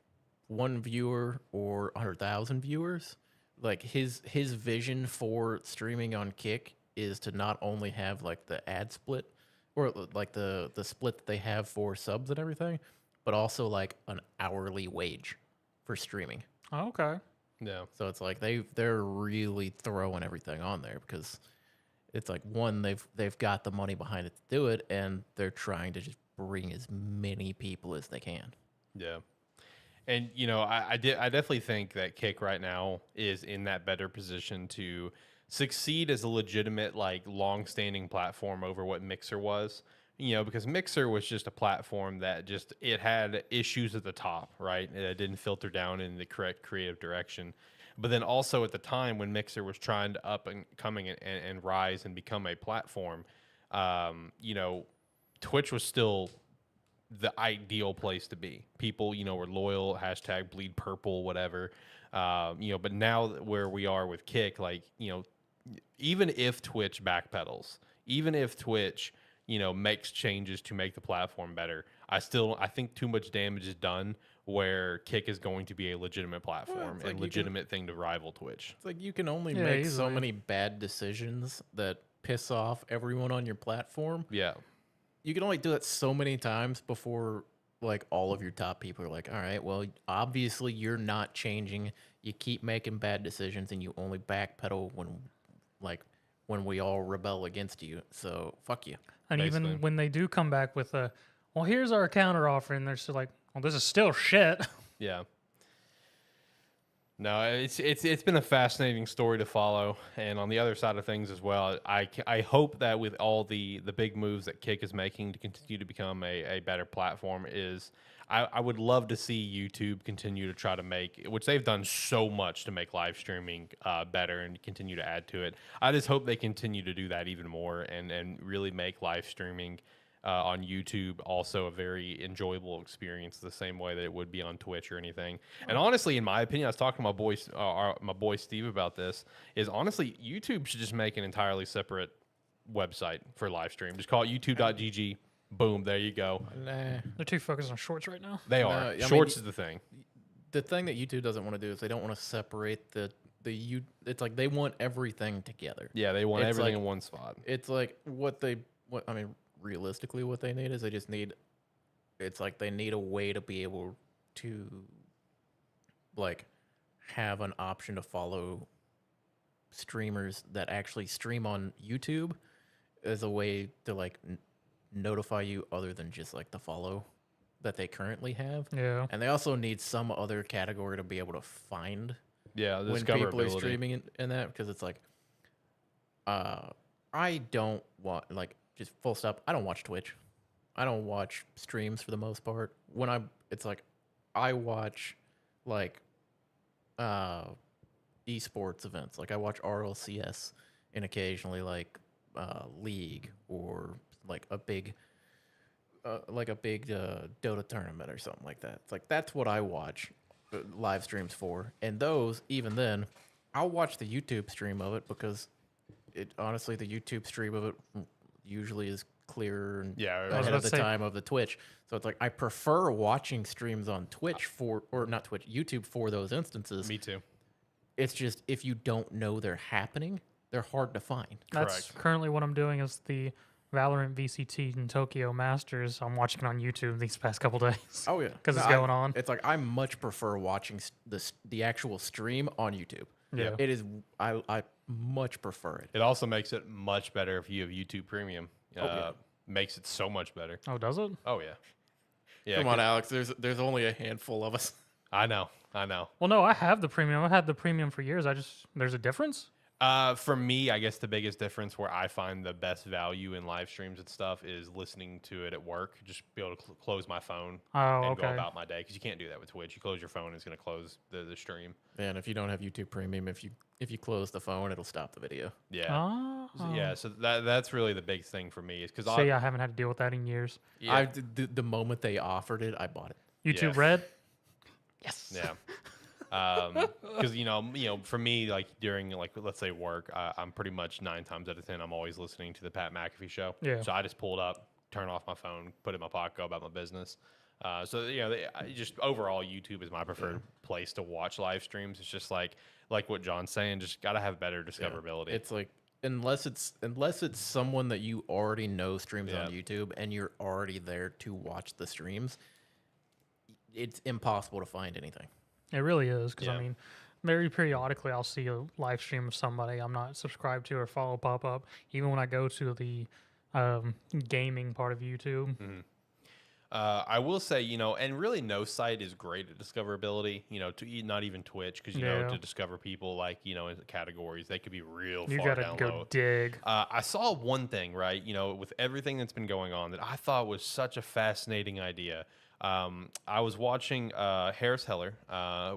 C: 1 viewer or 100,000 viewers. Like his vision for streaming on Kick is to not only have like the ad split or like the split that they have for subs and everything, but also like an hourly wage for streaming.
B: Oh, okay.
A: Yeah.
C: So it's like they're really throwing everything on there because it's like, one, they've got the money behind it to do it, and they're trying to just bring as many people as they can.
A: Yeah. And, you know, I definitely think that Kick right now is in that better position to succeed as a legitimate, like, long-standing platform over what Mixer was. You know, because Mixer was just a platform that it had issues at the top, right? It didn't filter down in the correct creative direction. But then also at the time when Mixer was trying to up and coming and rise and become a platform, you know, Twitch was still the ideal place to be. People, you know, were loyal, hashtag bleed purple, whatever. But now where we are with Kick, like, even if Twitch backpedals, even if Twitch, makes changes to make the platform better, I think too much damage is done where Kick is going to be a legitimate platform
C: it's like
A: and
C: you can-
A: legitimate thing to rival Twitch.
C: It's like you can only
B: Yeah,
C: make so
B: easily.
C: many bad decisions that piss off everyone on your platform.
A: Yeah.
C: You can only do it so many times before like all of your top people are like, all right, well, obviously you're not changing. You keep making bad decisions and you only backpedal when we all rebel against you. So fuck you.
B: And
A: Basically.
B: even when they do come back with a, well, here's our counter offer, and they're still like, well, this is still shit.
A: Yeah. No, it's been a fascinating story to follow, and on the other side of things as well, I hope that with all the big moves that Kick is making to continue to become a better platform, I would love to see YouTube continue to try to make, which they've done so much to make live streaming better and continue to add to it. I just hope they continue to do that even more and really make live streaming on YouTube also a very enjoyable experience, the same way that it would be on Twitch or anything. And honestly, in my opinion, I was talking to my boy Steve about this. Is honestly, YouTube should just make an entirely separate website for live stream. Just call it YouTube.gg. Boom, there you go.
C: Nah.
B: They're too focused on shorts right now.
A: They
C: No,
A: are.
C: I mean,
A: Shorts is the thing.
C: The thing that YouTube doesn't want to do is they don't want to separate it's like they want everything together.
A: Yeah, they want
C: It's
A: everything
C: like-
A: in one spot.
C: It's like realistically what they need is it's like they need a way to be able to like have an option to follow streamers that actually stream on YouTube as a way to like notify you other than just like the follow that they currently have.
B: Yeah.
C: And they also need some other category to be able to find
A: Yeah, the
C: when people are
A: discoverability.
C: streaming in that, because it's like I don't want, like, just full stop, I don't watch Twitch. I don't watch streams for the most part. It's like I watch like esports events. Like I watch RLCS and occasionally like League or like a big Dota tournament or something like that. It's like that's what I watch live streams for. And those, even then, I'll watch the YouTube stream of it because honestly the YouTube stream of it usually is clearer and
A: Yeah,
B: was
C: ahead
B: about
C: of
B: to
C: the
B: say-
C: time of the Twitch. So it's like I prefer watching streams on Twitch YouTube for those instances.
A: Me too.
C: It's just if you don't know they're happening, they're hard to find.
B: That's
A: Correct.
B: currently what I'm doing is the Valorant VCT in Tokyo Masters. I'm watching it on YouTube these past couple days.
C: Oh yeah,
B: 'Cause it's going on.
C: It's like I much prefer watching the actual stream on YouTube.
B: Yeah.
C: It is. I much prefer it.
A: It also makes it much better if you have YouTube Premium.
C: yeah.
A: Makes it so much better.
B: Oh, does it?
A: Oh yeah. Yeah.
C: Come on, Alex. There's only a handful of us.
A: I know.
B: Well, no, I have the premium. I've had the premium for years. There's a difference?
A: For me, I guess the biggest difference where I find the best value in live streams and stuff is listening to it at work. Just be able to close my phone
B: Oh,
A: and go
B: okay.
A: about my day, because you can't do that with Twitch. You close your phone, it's going to close the stream.
C: And if you don't have YouTube Premium, if you close the phone, it'll stop the video.
A: Yeah.
B: Oh.
A: Yeah. So that's really the big thing for me, is because
B: See, I haven't had to deal with that in years.
A: yeah.
C: The moment they offered it, I bought it.
B: YouTube
A: Yeah.
B: Red? Yes.
A: Yeah. Because for me, like during like let's say work, I'm pretty much 9 times out of 10 I'm always listening to the Pat McAfee show.
B: Yeah.
A: So I just pulled up, turn off my phone, put it in my pocket, go about my business. Just overall, YouTube is my preferred place to watch live streams. It's just like what John's saying, just gotta have better discoverability.
C: It's like unless it's someone that you already know streams
A: Yeah.
C: on YouTube and you're already there to watch the streams, it's impossible to find anything.
B: It really is, because
A: Yeah.
B: I mean, very periodically I'll see a live stream of somebody I'm not subscribed to or follow pop up, even when I go to the gaming part of YouTube.
A: I will say, and really no site is great at discoverability, not even Twitch, because,
B: Yeah.
A: to discover people like, in categories, they could be real
B: You
A: far
B: gotta
A: down
B: go
A: low.
B: dig.
A: I saw one thing, right, with everything that's been going on that I thought was such a fascinating idea. I was watching Harris Heller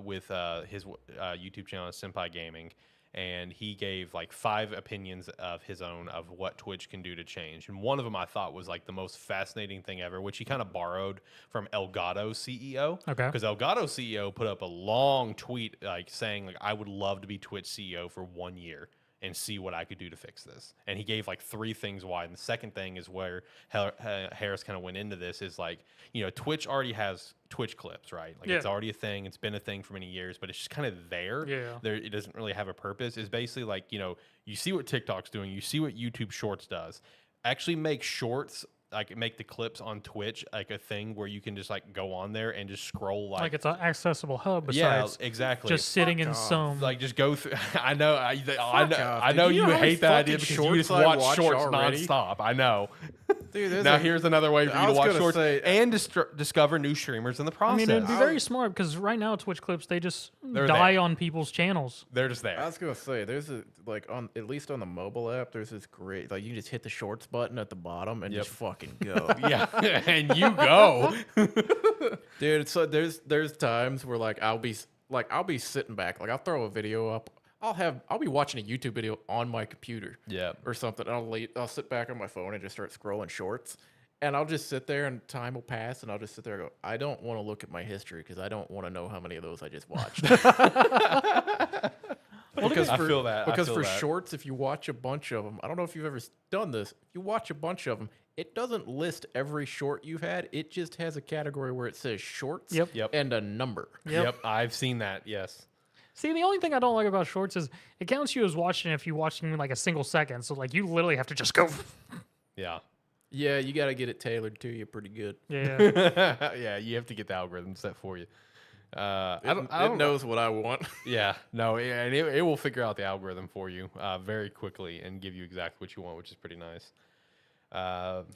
A: with his YouTube channel, Senpai Gaming, and he gave like 5 opinions of his own of what Twitch can do to change. And one of them I thought was like the most fascinating thing ever, which he kind of borrowed from Elgato CEO.
B: Okay.
A: Because Elgato CEO put up a long tweet like saying like I would love to be Twitch CEO for 1 year and see what I could do to fix this. And he gave like 3 things why. And the second thing is where Harris kind of went into this is like, you know, Twitch already has Twitch clips, right? Like it's already a thing. It's been a thing for many years, but it's just kind of there.
B: Yeah.
A: There, it doesn't really have a purpose. It's basically like, you know, you see what TikTok's doing. You see what YouTube Shorts does. Actually make shorts, like make the clips on Twitch like a thing where you can just like go on there and just scroll like
B: it's an accessible hub besides
A: exactly.
B: just sitting in some
A: Like just go through. I know
C: off,
A: know
C: dude.
A: you
C: You know how
A: hate that
C: many
A: idea
C: fucking
A: because you just
C: shorts I
A: watch
C: watch
A: shorts
C: already?
A: nonstop. I know.
C: Dude,
A: Now here's another way for you
C: I
A: to
C: was
A: watch
C: gonna
A: shorts
C: say-
A: and discover new streamers in the
B: I
A: process.
B: mean, it'd be very smart because right now Twitch clips they just
A: They're
B: die
A: there.
B: on people's channels.
A: They're just
C: I
A: there.
C: was gonna say, there's a like on at least on the mobile app, there's this great like you can just hit the shorts button at the bottom and just fucking go.
A: Yeah, and you go.
C: Dude, so there's times where like I'll be sitting back, like I'll throw a video up, I'll be watching a YouTube video on my computer, or something. And I'll sit back on my phone and just start scrolling shorts, and I'll just sit there and time will pass, and I'll just sit there and go, I don't want to look at my history because I don't want to know how many of those I just watched. Because
A: I feel that.
C: Because for shorts, if you watch a bunch of them, I don't know if you've ever done this. If you watch a bunch of them, it doesn't list every short you've had. It just has a category where it says shorts
B: Yep.
C: and a number.
A: Yep, I've seen that. Yes.
B: See, the only thing I don't like about shorts is it counts you as watching if you're watching like a single second. So like you literally have to just go.
A: Yeah.
C: Yeah, you got to get it tailored to you pretty good.
B: Yeah.
A: Yeah, you have to get the algorithm set for you.
C: It knows what I want.
A: Yeah, no, and it will figure out the algorithm for you very quickly and give you exactly what you want, which is pretty nice.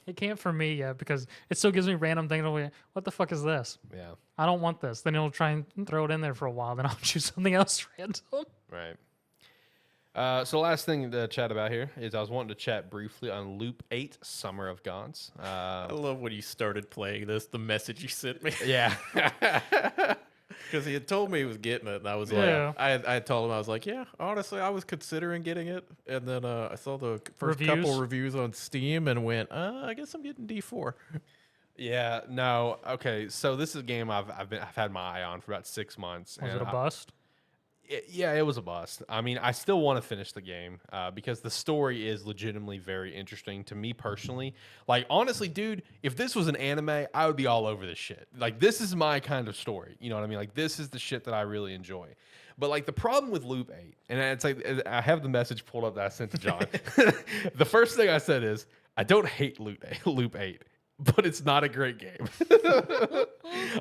B: It can't for me yet because it still gives me random things. I'll be like, what the fuck is this?
A: Yeah,
B: I don't want this. Then it'll try and throw it in there for a while. Then I'll choose something else random.
A: right. So last thing to chat about here is I was wanting to chat briefly on Loop 8 Summer of Gods.
C: I love when you started playing this, the message you sent me.
A: Yeah.
C: Because he had told me he was getting it, and I was
B: Yeah.
C: like, I had told him, I was like, yeah, honestly, I was considering getting it. And then I saw the first
B: Reviews?
C: couple reviews on Steam and went, I guess I'm getting D4.
A: Yeah, no. Okay, so this is a game I've had my eye on for about 6 months.
B: Was
A: and
B: it a bust?
A: It was a bust. I mean, I still want to finish the game because the story is legitimately very interesting to me personally. Like, honestly, dude, if this was an anime, I would be all over this shit. Like, this is my kind of story. You know what I mean? Like, this is the shit that I really enjoy. But, like, the problem with Loop 8, and it's like, I have the message pulled up that I sent to John. The first thing I said is, I don't hate Loop 8. But it's not a great game.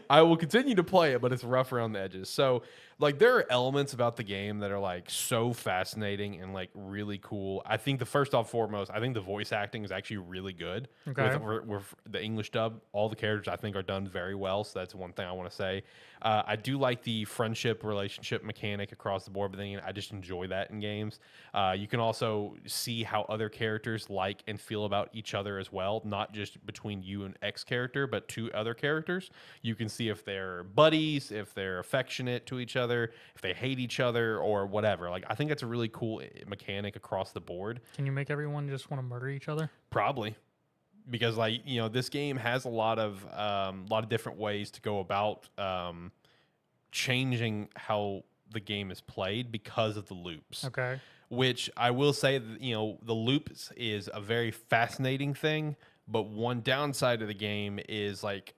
A: I will continue to play it, but it's rough around the edges. So, like, there are elements about the game that are, like, so fascinating and, like, really cool. I think the first off foremost, I think the voice acting is actually really good.
B: Okay.
A: With the English dub, all the characters, I think, are done very well. So that's one thing I want to say. I do like the friendship relationship mechanic across the board, but then I just enjoy that in games. You can also see how other characters like and feel about each other as well, not just between you and X character, but two other characters. You can see if they're buddies, if they're affectionate to each other, if they hate each other, or whatever. Like, I think that's a really cool mechanic across the board.
B: Can you make everyone just want to murder each other?
A: Probably. Because, like, you know, this game has a lot of different ways to go about changing how the game is played because of the loops.
B: Okay.
A: Which I will say that, you know, the loops is a very fascinating thing, but one downside of the game is, like,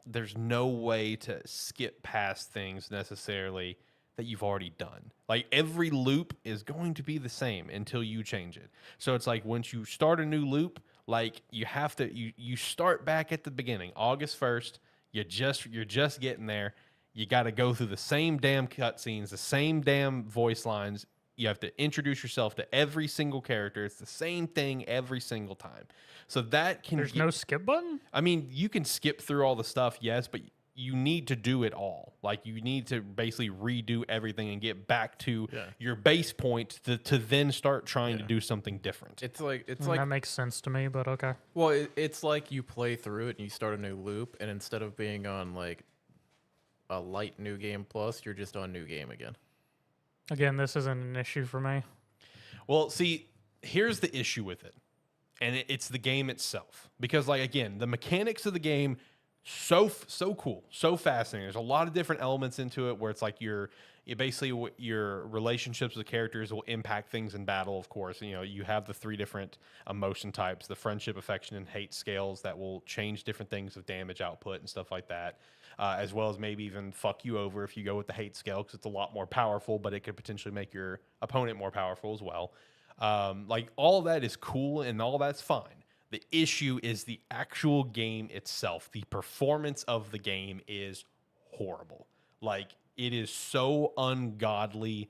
A: there's no way to skip past things necessarily that you've already done. Like, every loop is going to be the same until you change it. So it's like once you start a new loop, like, you have to you start back at the beginning, August 1st. You're just getting there. You got to go through the same damn cutscenes, the same damn voice lines. You have to introduce yourself to every single character. It's the same thing every single time. So that can
B: There's no skip button?
A: I mean, you can skip through all the stuff, yes, but you need to do it all. Like, you need to basically redo everything and get back to your base point to then start trying to do something different.
C: It's like
B: That makes sense to me, but okay.
C: well, it's like you play through it and you start a new loop, and instead of being on like a light new game plus, you're just on new game again.
B: Again, this isn't an issue for me.
A: Well, see, here's the issue with it, and it's the game itself. Because, like, again, the mechanics of the game, so cool, so fascinating. There's a lot of different elements into it where it's like you basically your relationships with characters will impact things in battle. Of course, you know, you have the 3 different emotion types: the friendship, affection, and hate scales that will change different things of damage output and stuff like that. As well as maybe even fuck you over if you go with the hate scale, because it's a lot more powerful, but it could potentially make your opponent more powerful as well. Like, all that is cool and all that's fine. The issue is the actual game itself. The performance of the game is horrible. Like, it is so ungodly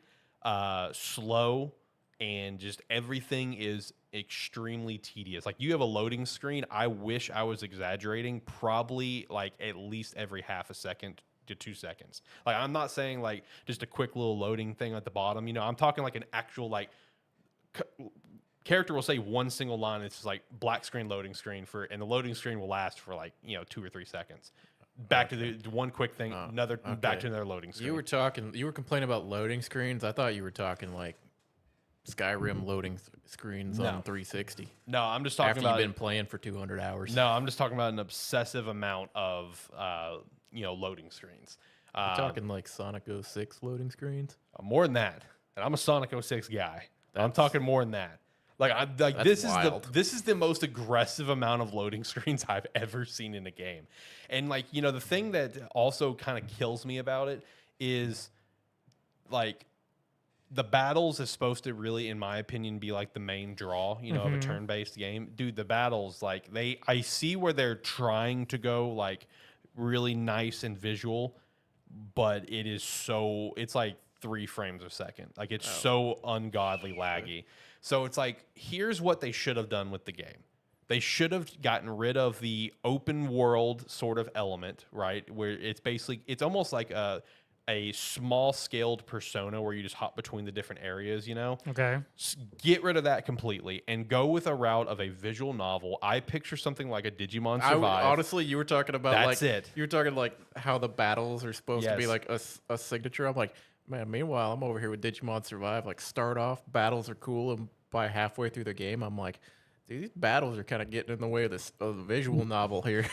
A: slow, and just everything is extremely tedious. Like, you have a loading screen. I wish I was exaggerating. Probably like at least every half a second to 2 seconds. Like, I'm not saying like just a quick little loading thing at the bottom. You know, I'm talking like an actual like character will say one single line. It's just like black screen, loading screen and the loading screen will last for like, you know, 2 or 3 seconds. Back to the one quick thing, back to another loading screen.
C: You were complaining about loading screens. I thought you were talking like Skyrim loading screens on 360.
A: No, I'm just talking
C: after
A: about
C: you've been playing for 200 hours.
A: No, I'm just talking about an obsessive amount of loading screens.
C: You're talking like Sonic 06 loading screens?
A: More than that. And I'm a Sonic 06 guy. I'm talking more than that. Like this is the most aggressive amount of loading screens I've ever seen in a game. And like, you know, the thing that also kind of kills me about it is like the battles is supposed to really, in my opinion, be like the main draw, you know, of a turn-based game. Dude, the battles, like I see where they're trying to go like really nice and visual, but it's like 3 frames a second. Like, it's so ungodly laggy. So it's like, here's what they should have done with the game. They should have gotten rid of the open world sort of element, right? Where it's almost like a small scaled Persona where you just hop between the different areas, you know?
B: Okay.
A: Get rid of that completely and go with a route of a visual novel. I picture something like a Digimon Survive.
C: Honestly, you were talking about you were talking like how the battles are supposed to be like a signature. I'm like, man, meanwhile, I'm over here with Digimon Survive. Like, start off, battles are cool, and by halfway through the game, I'm like, dude, these battles are kind of getting in the way of the visual novel here.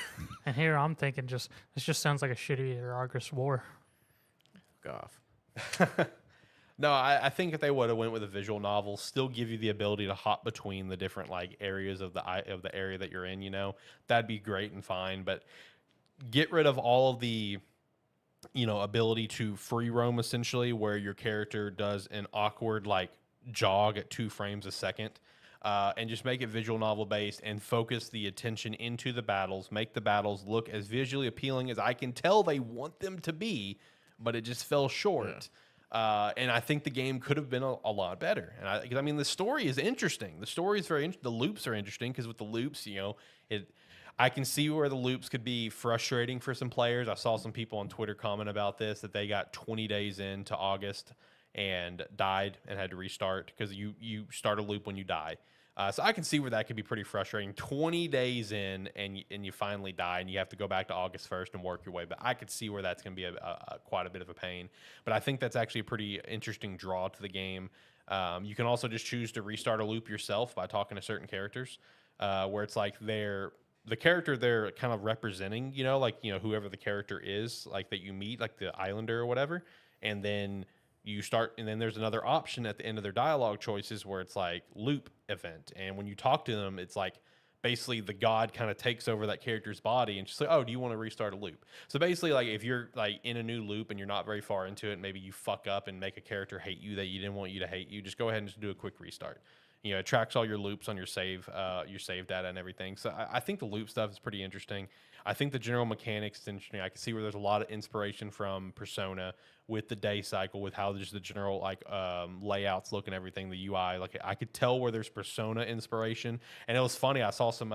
B: And here I'm thinking, this just sounds like a shitty Argus War.
C: Off.
A: No, I think if they would have went with a visual novel, still give you the ability to hop between the different like areas of the area that you're in, you know, that'd be great and fine. But get rid of all of the, you know, ability to free roam, essentially, where your character does an awkward like jog at 2 frames a second, and just make it visual novel based and focus the attention into the battles. Make the battles look as visually appealing as I can tell they want them to be, but it just fell short. Yeah. And I think the game could have been a lot better. And I mean, the story is interesting. The story is the loops are interesting, because with the loops, you know, I can see where the loops could be frustrating for some players. I saw some people on Twitter comment about this, that they got 20 days into August and died and had to restart, because you start a loop when you die. So I can see where that could be pretty frustrating. 20 days in and you finally die, and you have to go back to August 1st and work your way. But I could see where that's going to be quite a bit of a pain. But I think that's actually a pretty interesting draw to the game. You can also just choose to restart a loop yourself by talking to certain characters, where it's like the character they're kind of representing, you know, like, you know, whoever the character is, like, that you meet, like the islander or whatever, and then you start, and then there's another option at the end of their dialogue choices where it's like loop event, and when you talk to them, it's like basically the god kind of takes over that character's body and just like, oh, do you want to restart a loop? So basically, like, if you're like in a new loop and you're not very far into it, maybe you fuck up and make a character hate you that you didn't want you to hate you, just go ahead and just do a quick restart. You know, it tracks all your loops on your save data and everything. So I think the loop stuff is pretty interesting. I think the general mechanics is interesting. I can see where there's a lot of inspiration from Persona with the day cycle, with how just the general like layouts look and everything, the UI. Like, I could tell where there's Persona inspiration. And it was funny. I saw some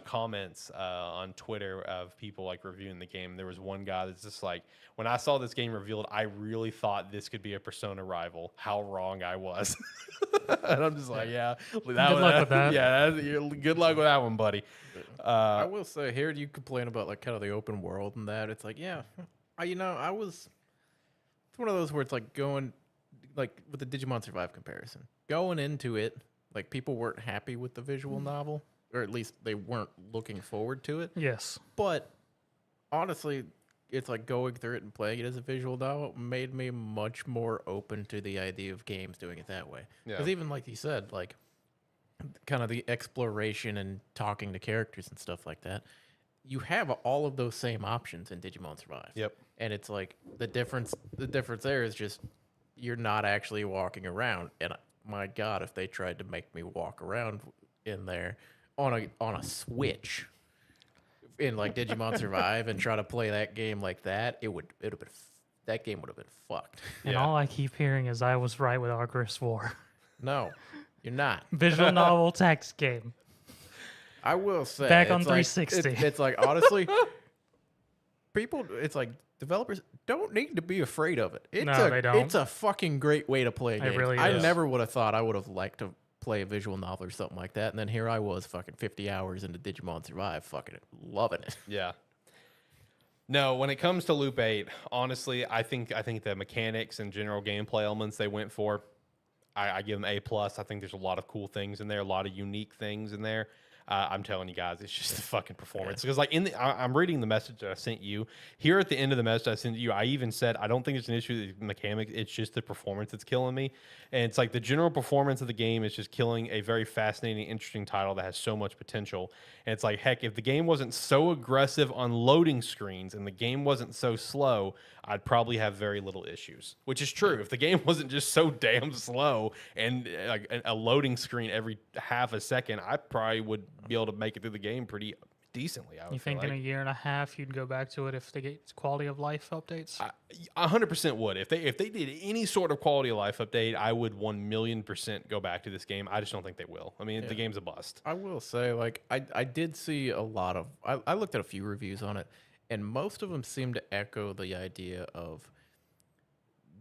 A: comments on Twitter of people like reviewing the game. There was one guy that's just like, when I saw this game revealed, I really thought this could be a Persona rival. How wrong I was. And I'm just like, yeah.
B: Good luck with that.
A: Yeah, good luck with that one, buddy.
C: I will say, here you complain about like kind of the open world and that. It's like, yeah, it's one of those where it's like going like with the Digimon Survive comparison, going into it, like people weren't happy with the visual novel, or at least they weren't looking forward to it.
B: Yes.
C: But honestly, it's like going through it and playing it as a visual novel made me much more open to the idea of games doing it that way. Because even like you said, like kind of the exploration and talking to characters and stuff like that, you have all of those same options in Digimon Survive.
A: Yep.
C: And it's like the difference there is just you're not actually walking around. And my God, if they tried to make me walk around in there on a Switch in like Digimon Survive and try to play that game like that, it would have been that game would have been fucked.
B: And all I keep hearing is I was right with Argrist War.
C: No, you're not.
B: Visual novel text game.
C: I will say
B: Back on
C: it's like-
B: 360.
C: it's like honestly, people. It's like developers don't need to be afraid of it.
B: They don't.
C: It's a fucking great way to play a
B: It
C: game.
B: really
C: I
B: is.
C: never would have thought I would have liked to play a visual novel or something like that, and then here I was, fucking 50 hours into Digimon Survive, fucking loving it.
A: Yeah. No, when it comes to Loop 8, honestly, I think the mechanics and general gameplay elements they went for, I give them A+. I think there's a lot of cool things in there, a lot of unique things in there. I'm telling you guys, it's just the fucking performance. Because like I'm reading the message that I sent you. Here at the end of the message I sent you, I even said I don't think it's an issue with the mechanics. It's just the performance that's killing me. And it's like the general performance of the game is just killing a very fascinating, interesting title that has so much potential. And it's like, heck, if the game wasn't so aggressive on loading screens and the game wasn't so slow, I'd probably have very little issues. Which is true. If the game wasn't just so damn slow and like a loading screen every half a second, I probably would be able to make it through the game pretty decently. I would
B: You think
A: feel
B: in
A: like.
B: a year and a half you'd go back to it if they get quality of life updates?
A: I 100% would. If they did any sort of quality of life update, I would 1,000,000% go back to this game. I just don't think they will. I mean, the game's a bust.
C: I will say, like, I did see a lot of. I looked at a few reviews on it, and most of them seem to echo the idea of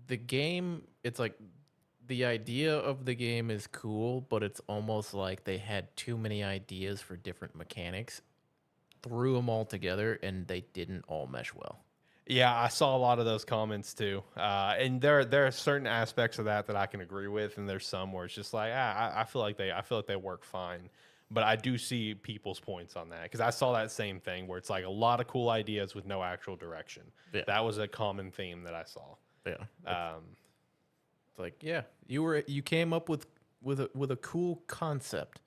C: the game. It's like the idea of the game is cool, but it's almost like they had too many ideas for different mechanics, threw them all together, and they didn't all mesh well.
A: Yeah, I saw a lot of those comments too, and there are certain aspects of that I can agree with, and there's some where it's just like I feel like they work fine, but I do see people's points on that because I saw that same thing where it's like a lot of cool ideas with no actual direction.
C: Yeah.
A: That was a common theme that I saw.
C: Yeah. It's like, yeah, you came up with a cool concept.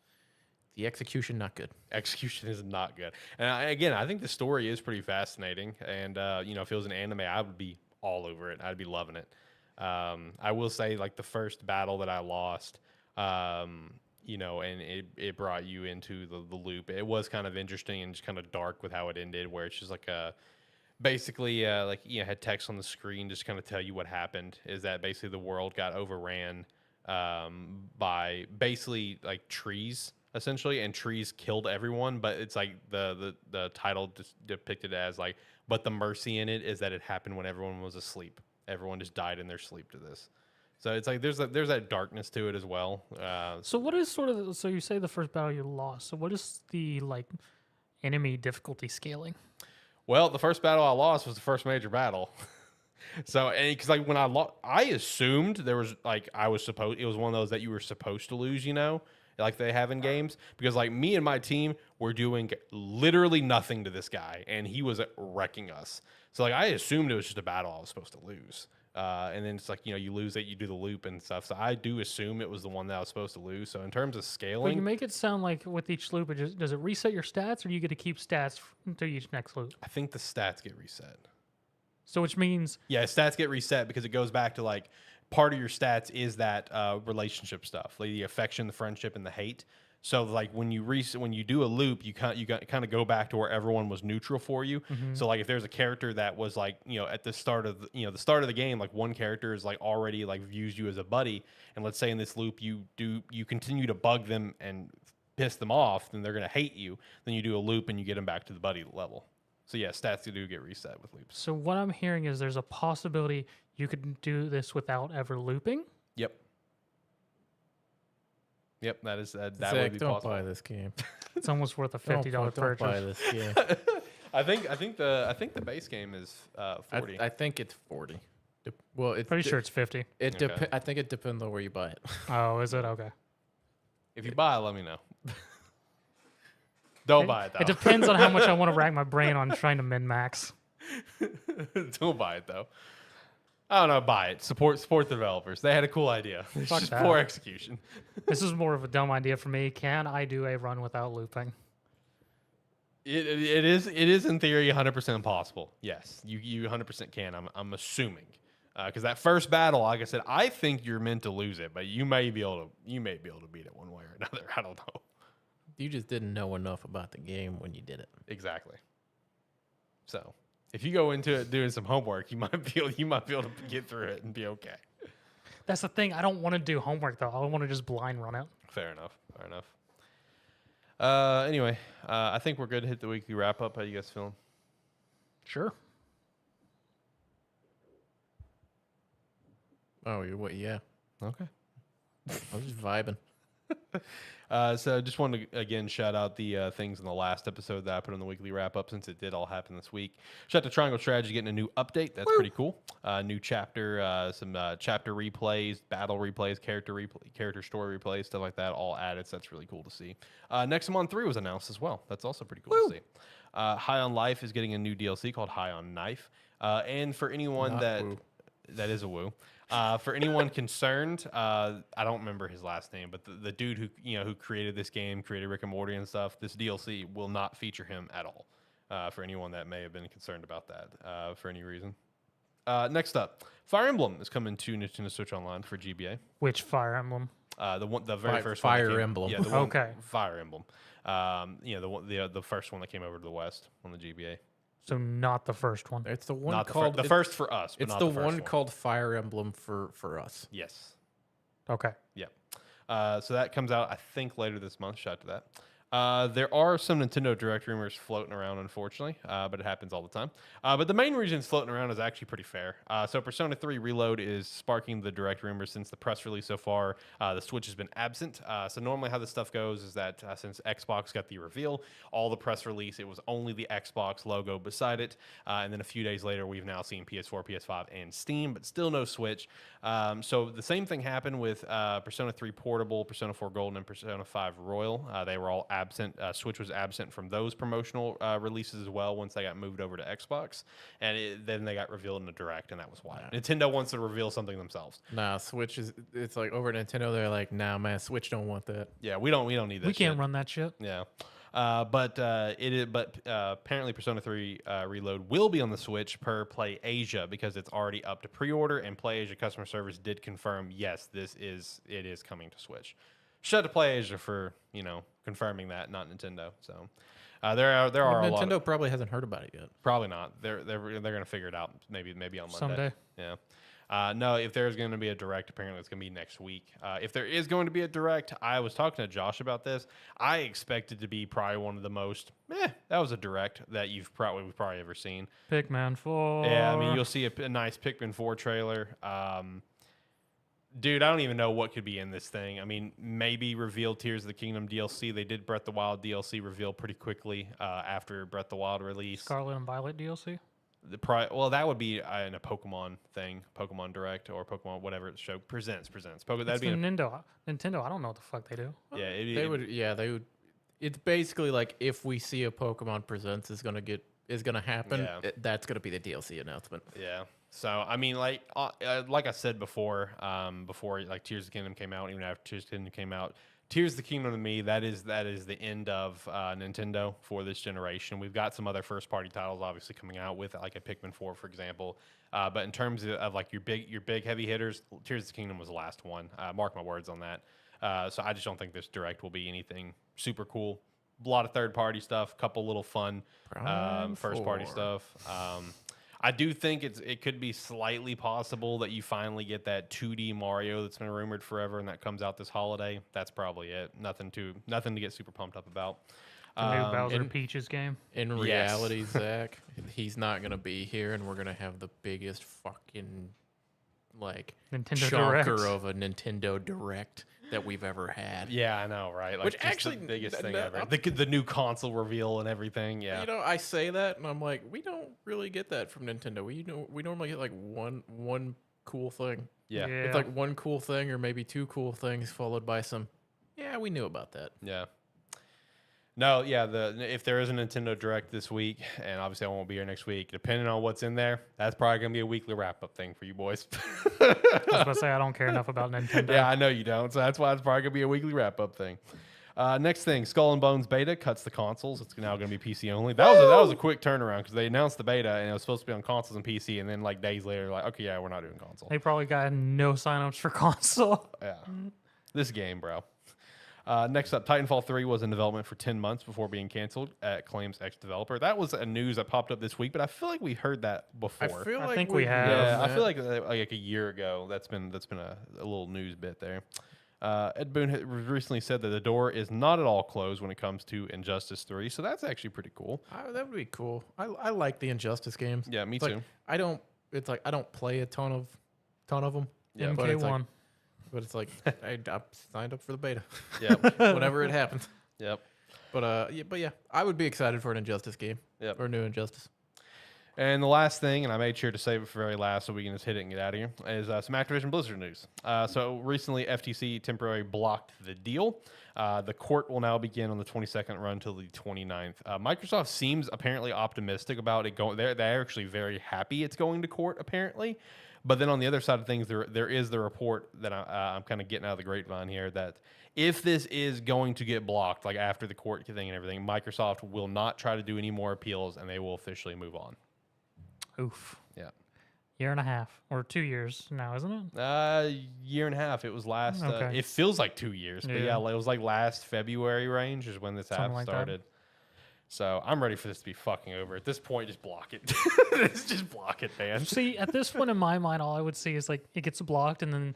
C: The execution not good.
A: Execution is not good, and I think the story is pretty fascinating. And if it was an anime, I would be all over it. I'd be loving it. I will say, like the first battle that I lost, and it brought you into the loop. It was kind of interesting and just kind of dark with how it ended, where it's just like basically had text on the screen just kind of tell you what happened. Is that basically the world got overran by basically like trees. Essentially, and trees killed everyone, but it's like the title just depicted as like, but the mercy in it is that it happened when everyone was asleep. Everyone just died in their sleep to this. So it's like there's that darkness to it as well.
B: So what is so you say the first battle you lost. So what is the like enemy difficulty scaling?
A: Well, the first battle I lost was the first major battle. So, and because like when I assumed there was like it was one of those that you were supposed to lose, like they have in games, because like me and my team were doing literally nothing to this guy and he was wrecking us. So like I assumed it was just a battle I was supposed to lose. And then it's like, you lose it, you do the loop and stuff. So I do assume it was the one that I was supposed to lose. So in terms of
B: But
A: scaling,
B: you make it sound like with each loop, does it reset your stats or do you get to keep stats until each next loop?
A: I think the stats get reset.
B: So which means
A: Yeah, stats get reset because it goes back to like part of your stats is that relationship stuff, like the affection, the friendship, and the hate. So like when you do a loop, you kind of go back to where everyone was neutral for you.
B: Mm-hmm.
A: So like if there's a character that was like at the start of the start of the game, like one character is like already like views you as a buddy, and let's say in this loop you continue to bug them and piss them off, then they're gonna hate you. Then you do a loop and you get them back to the buddy level. So yeah, stats do get reset with loops.
B: So what I'm hearing is there's a possibility you could do this without ever looping.
A: Yep. That is that
C: Zach,
A: would be
C: don't
A: possible.
C: buy this game.
B: It's almost worth a $50
C: Don't buy
B: purchase.
C: this game.
A: I think the base game is 40.
C: I think it's 40. Well, it's
B: Pretty sure it's 50.
C: It
A: Okay.
C: I think it depends on where you buy it.
B: Oh, is it? Okay.
A: If you buy it, let me know. Don't buy it though.
B: It depends on how much I want to rack my brain on trying to min max.
A: Don't buy it though. I don't know. Buy it. Support the developers. They had a cool idea. It's
B: Fuck
A: just
B: that.
A: poor execution.
B: This is more of a dumb idea for me. Can I do a run without looping?
A: It is in theory 100% possible. Yes, you 100% can. I'm assuming because that first battle, like I said, I think you're meant to lose it, but you may be able to beat it one way or another. I don't know.
C: You just didn't know enough about the game when you did it.
A: Exactly. So if you go into it doing some homework, you might be able to get through it and be okay.
B: That's the thing. I don't want to do homework though. I want to just blind run it.
A: Fair enough. Anyway, I think we're good to hit the weekly wrap up. How you guys feeling?
B: Sure.
C: Oh, yeah.
A: Okay.
C: I was just vibing.
A: So just wanted to, again, shout out the things in the last episode that I put on the weekly wrap-up since it did all happen this week. Shout out to Triangle Strategy getting a new update. That's pretty cool. New chapter, some chapter replays, battle replays, character story replays, stuff like that, all added. So that's really cool to see. Nexamon 3 was announced as well. That's also pretty cool to see. High on Life is getting a new DLC called High on Knife. And for anyone that is a woo. For anyone concerned, I don't remember his last name, but the dude who created this game, created Rick and Morty and stuff, this DLC will not feature him at all. For anyone that may have been concerned about that for any reason. Next up, Fire Emblem is coming to Nintendo Switch Online for GBA.
B: Which Fire Emblem?
A: The very first
C: Fire
A: one
C: Emblem.
A: Yeah, the one,
B: Okay.
A: Fire Emblem. The first one that came over to the West on the GBA.
B: So not the first one.
C: It's the one
A: Not
C: called
A: the first for us. But
C: It's
A: not
C: the
A: first
C: one called Fire Emblem for us.
A: Yes.
B: Okay.
A: Yeah. So that comes out, I think, later this month. Shout out to that. There are some Nintendo Direct rumors floating around, unfortunately, but it happens all the time. But the main reason it's floating around is actually pretty fair. So Persona 3 Reload is sparking the Direct rumors since the press release so far. The Switch has been absent. So normally how this stuff goes is that since Xbox got the reveal, all the press release, it was only the Xbox logo beside it. And then a few days later, we've now seen PS4, PS5, and Steam, but still no Switch. So the same thing happened with Persona 3 Portable, Persona 4 Golden, and Persona 5 Royal. They were all absent. Switch was absent from those promotional releases as well once they got moved over to Xbox, and then they got revealed in the Direct, and that was why. Nintendo wants to reveal something themselves.
C: Nah, Switch it's like over at Nintendo. They're like, nah, man, Switch don't want that.
A: Yeah, we don't need that.
B: We can't
A: shit.
B: run that shit.
A: Yeah. But apparently Persona 3 Reload will be on the Switch per Play Asia because it's already up to pre-order, and Play Asia customer service did confirm, yes, it is coming to Switch. Shout out to Play Asia for confirming that, not Nintendo. So there are a lot.
C: Nintendo probably hasn't heard about it yet.
A: Probably not. They're gonna figure it out maybe on Monday.
B: Someday.
A: Yeah. No, if there's going to be a Direct, apparently it's going to be next week. If there is going to be a Direct, I was talking to Josh about this. I expect it to be probably one of the most, that was a Direct that we've probably ever seen.
B: Pikmin 4.
A: Yeah, I mean, you'll see a nice Pikmin 4 trailer. Dude, I don't even know what could be in this thing. I mean, maybe reveal Tears of the Kingdom DLC. They did Breath of the Wild DLC reveal pretty quickly after Breath of the Wild release.
B: Scarlet and Violet DLC.
A: That would be in a Pokemon thing, Pokemon Direct or Pokemon whatever it show presents. That'd be
B: Nintendo. I don't know what the fuck they do.
A: Yeah,
C: They would. It's basically like if we see a Pokemon Presents is gonna happen.
A: Yeah.
C: That's gonna be the DLC announcement.
A: Yeah. So I mean, like I said before like Tears of the Kingdom came out, even after Tears of the Kingdom came out, Tears of the Kingdom to me, that is the end of Nintendo for this generation. We've got some other first party titles obviously coming out with like a Pikmin 4, for example. But in terms of like your big heavy hitters, Tears of the Kingdom was the last one. Mark my words on that. So I just don't think this Direct will be anything super cool. A lot of third party stuff, couple little fun first party stuff. I do think it could be slightly possible that you finally get that 2D Mario that's been rumored forever, and that comes out this holiday. That's probably it. Nothing to get super pumped up about.
B: The new Bowser Peaches game.
C: In reality, Zach, he's not gonna be here, and we're gonna have the biggest fucking like
B: Nintendo
C: chonker
B: Direct.
C: of a Nintendo Direct that we've ever had.
A: Yeah, I know, right? Like,
C: Which
A: just
C: actually,
A: the biggest thing
C: that-
A: ever. The new console reveal and everything. Yeah.
C: You know, I say that and I'm like, we don't really get that from Nintendo. We normally get like one cool thing.
A: Yeah.
C: It's like one cool thing or maybe two cool things followed by some. Yeah, we knew about that.
A: Yeah. No, yeah. If there is a Nintendo Direct this week, and obviously I won't be here next week, depending on what's in there, that's probably gonna be a weekly wrap up thing for you boys.
B: I was about to say I don't care enough about Nintendo.
A: Yeah, I know you don't, so that's why it's probably gonna be a weekly wrap up thing. Next thing, Skull and Bones beta cuts the consoles. It's now gonna be PC only. That was a quick turnaround because they announced the beta and it was supposed to be on consoles and PC, and then like days later, like, okay, yeah, we're not doing console.
B: They probably got no signups for console.
A: Yeah, this game, bro. Next up, Titanfall 3 was in development for 10 months before being canceled at claims ex-developer. That was a news that popped up this week, but I feel like we heard that before.
B: I think we have.
A: Yeah, I feel like a year ago. That's been a little news bit there. Ed Boon recently said that the door is not at all closed when it comes to Injustice 3, so that's actually pretty cool.
C: That would be cool. I like the Injustice games.
A: Yeah, me
C: It's
A: too.
C: like, I don't play a ton of them.
A: Yeah,
C: but it's like,
B: MK1.
C: but it's like I signed up for the beta.
A: Yep.
C: Whenever it happens.
A: Yep.
C: But yeah, I would be excited for an Injustice game.
A: Yep.
C: Or new Injustice.
A: And the last thing, and I made sure to save it for very last so we can just hit it and get out of here, is some Activision Blizzard news. So recently, FTC temporarily blocked the deal. The court will now begin on the 22nd, run until the 29th. Microsoft seems apparently optimistic about it going. They're actually very happy it's going to court, apparently. But then on the other side of things, there is the report that I'm kind of getting out of the grapevine here that if this is going to get blocked, like after the court thing and everything, Microsoft will not try to do any more appeals and they will officially move on.
B: Oof.
A: Yeah.
B: Year and a half or 2 years now, isn't it?
A: Year and a half. It was last.
B: Okay.
A: It feels like 2 years, but yeah, it was like last February range is when this app
B: Something like that.
A: started. So I'm ready for this to be fucking over. At this point, just block it. Just block it, man.
B: See, at this point in my mind, all I would see is like it gets blocked, and then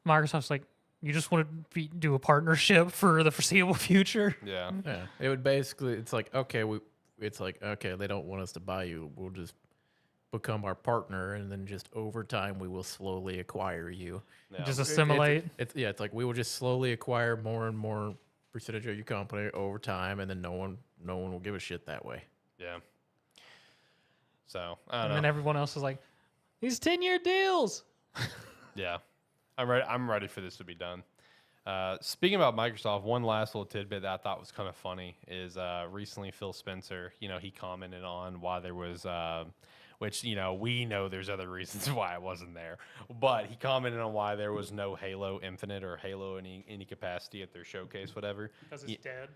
B: Microsoft's like, "You just want to do a partnership for the foreseeable future."
A: Yeah.
C: Yeah. It would basically it's like, okay, they don't want us to buy you. We'll just become our partner, and then just over time we will slowly acquire you.
A: Yeah.
B: Just assimilate.
C: It's like we will just slowly acquire more and more percentage of your company over time, and then no one will give a shit that way.
A: Yeah. So I don't
B: And
A: know.
B: then everyone else is like, "These 10-year deals."
A: Yeah, I'm ready for this to be done. Speaking about Microsoft, one last little tidbit that I thought was kind of funny is recently Phil Spencer, he commented on why there was, which, we know there's other reasons why it wasn't there, but he commented on why there was no Halo Infinite or Halo any capacity at their showcase, whatever.
B: Because it's dead.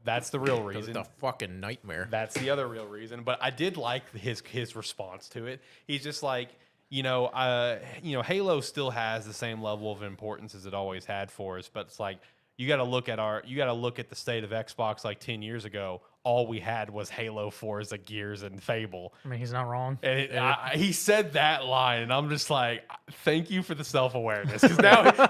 A: That's the real
C: Because
A: reason.
C: it's a fucking nightmare.
A: That's the other real reason. But I did like his response to it. He's just like, Halo still has the same level of importance as it always had for us. But it's like you got to look at the state of Xbox like 10 years ago. All we had was Halo, Forza, Gears, and Fable.
B: I mean, he's not wrong.
A: And he said that line, and I'm just like, thank you for the self-awareness. Because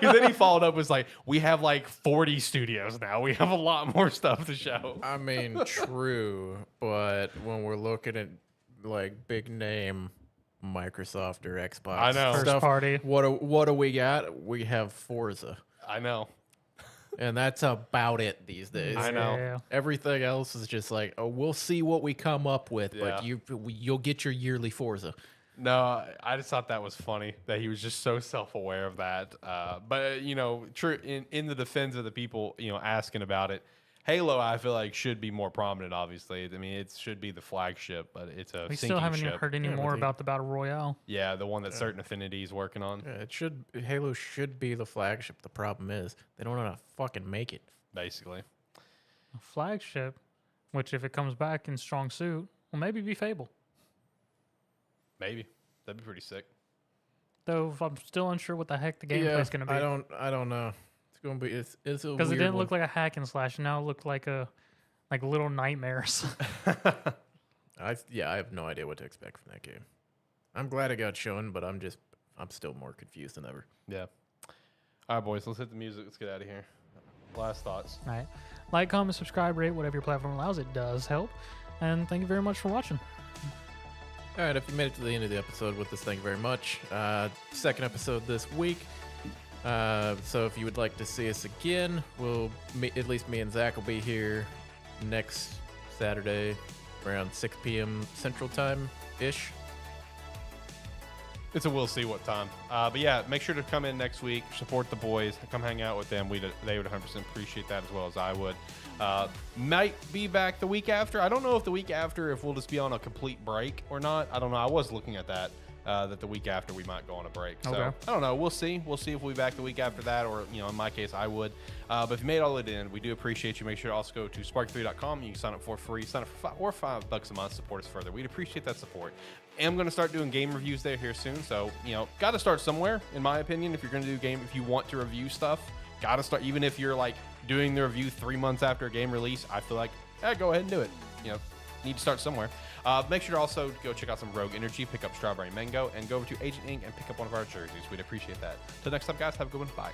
A: then he followed up with like, we have like 40 studios now. We have a lot more stuff to show.
C: I mean, true, but when we're looking at like big name Microsoft or Xbox,
A: I know.
B: First party.
C: What do we got? We have Forza,
A: I know.
C: and that's about it these days.
A: I know.
B: Yeah.
C: Everything else is just like, oh, we'll see what we come up with, but
A: Yeah.
C: you'll get your yearly Forza.
A: No, I just thought that was funny that he was just so self-aware of that. But true in the defense of the people asking about it, Halo I feel like should be more prominent. Obviously, I mean it should be the flagship, but it's a
B: We
A: sinking
B: still haven't
A: ship.
B: heard any
C: Yeah,
B: more
C: but the-
B: about the Battle Royale.
A: Yeah, the one that Certain Affinity is working on,
C: Yeah, Halo should be the flagship. The problem is they don't know how to fucking make it.
A: basically.
B: A flagship, which if it comes back in strong suit, will maybe be Fable.
A: Maybe that'd be pretty sick.
B: Though I'm still unsure what the heck the gameplay's going to be.
C: I don't know. It's gonna be it's a
B: Because it
C: weird
B: didn't
C: one.
B: look like a hack and slash. Now it looked like little nightmares.
C: I have no idea what to expect from that game. I'm glad it got shown, but I'm still more confused than ever.
A: Yeah. All right, boys, let's hit the music. Let's get out of here. Last thoughts.
B: All right. Like, comment, subscribe, rate, whatever your platform allows. It does help. And thank you very much for watching.
C: All right, if you made it to the end of the episode with us, thank you very much. Second episode this week. So if you would like to see us again, at least me and Zach will be here next Saturday around 6 p.m. Central Time-ish.
A: We'll see what time. But yeah, make sure to come in next week, support the boys, come hang out with them. They would 100% appreciate that as well as I would. Might be back the week after. I don't know if the week after, if we'll just be on a complete break or not. I don't know. I was looking at that the week after we might go on a break. So
B: Okay.
A: I don't know. We'll see. We'll see if we'll be back the week after that, or in my case, I would. But if you made all it in, we do appreciate you. Make sure to also go to spark3.com. You can sign up for free. Sign up for $5 a month. Support us further. We'd appreciate that support. I'm going to start doing game reviews there here soon. So got to start somewhere, in my opinion. If you're going to do if you want to review stuff, got to start. Even if you're like doing the review 3 months after a game release, I feel like go ahead and do it. Need to start somewhere. Make sure to also go check out some Rogue Energy, pick up Strawberry Mango, and go over to Agent Inc. and pick up one of our jerseys. We'd appreciate that. Till next time, guys, have a good one. Bye.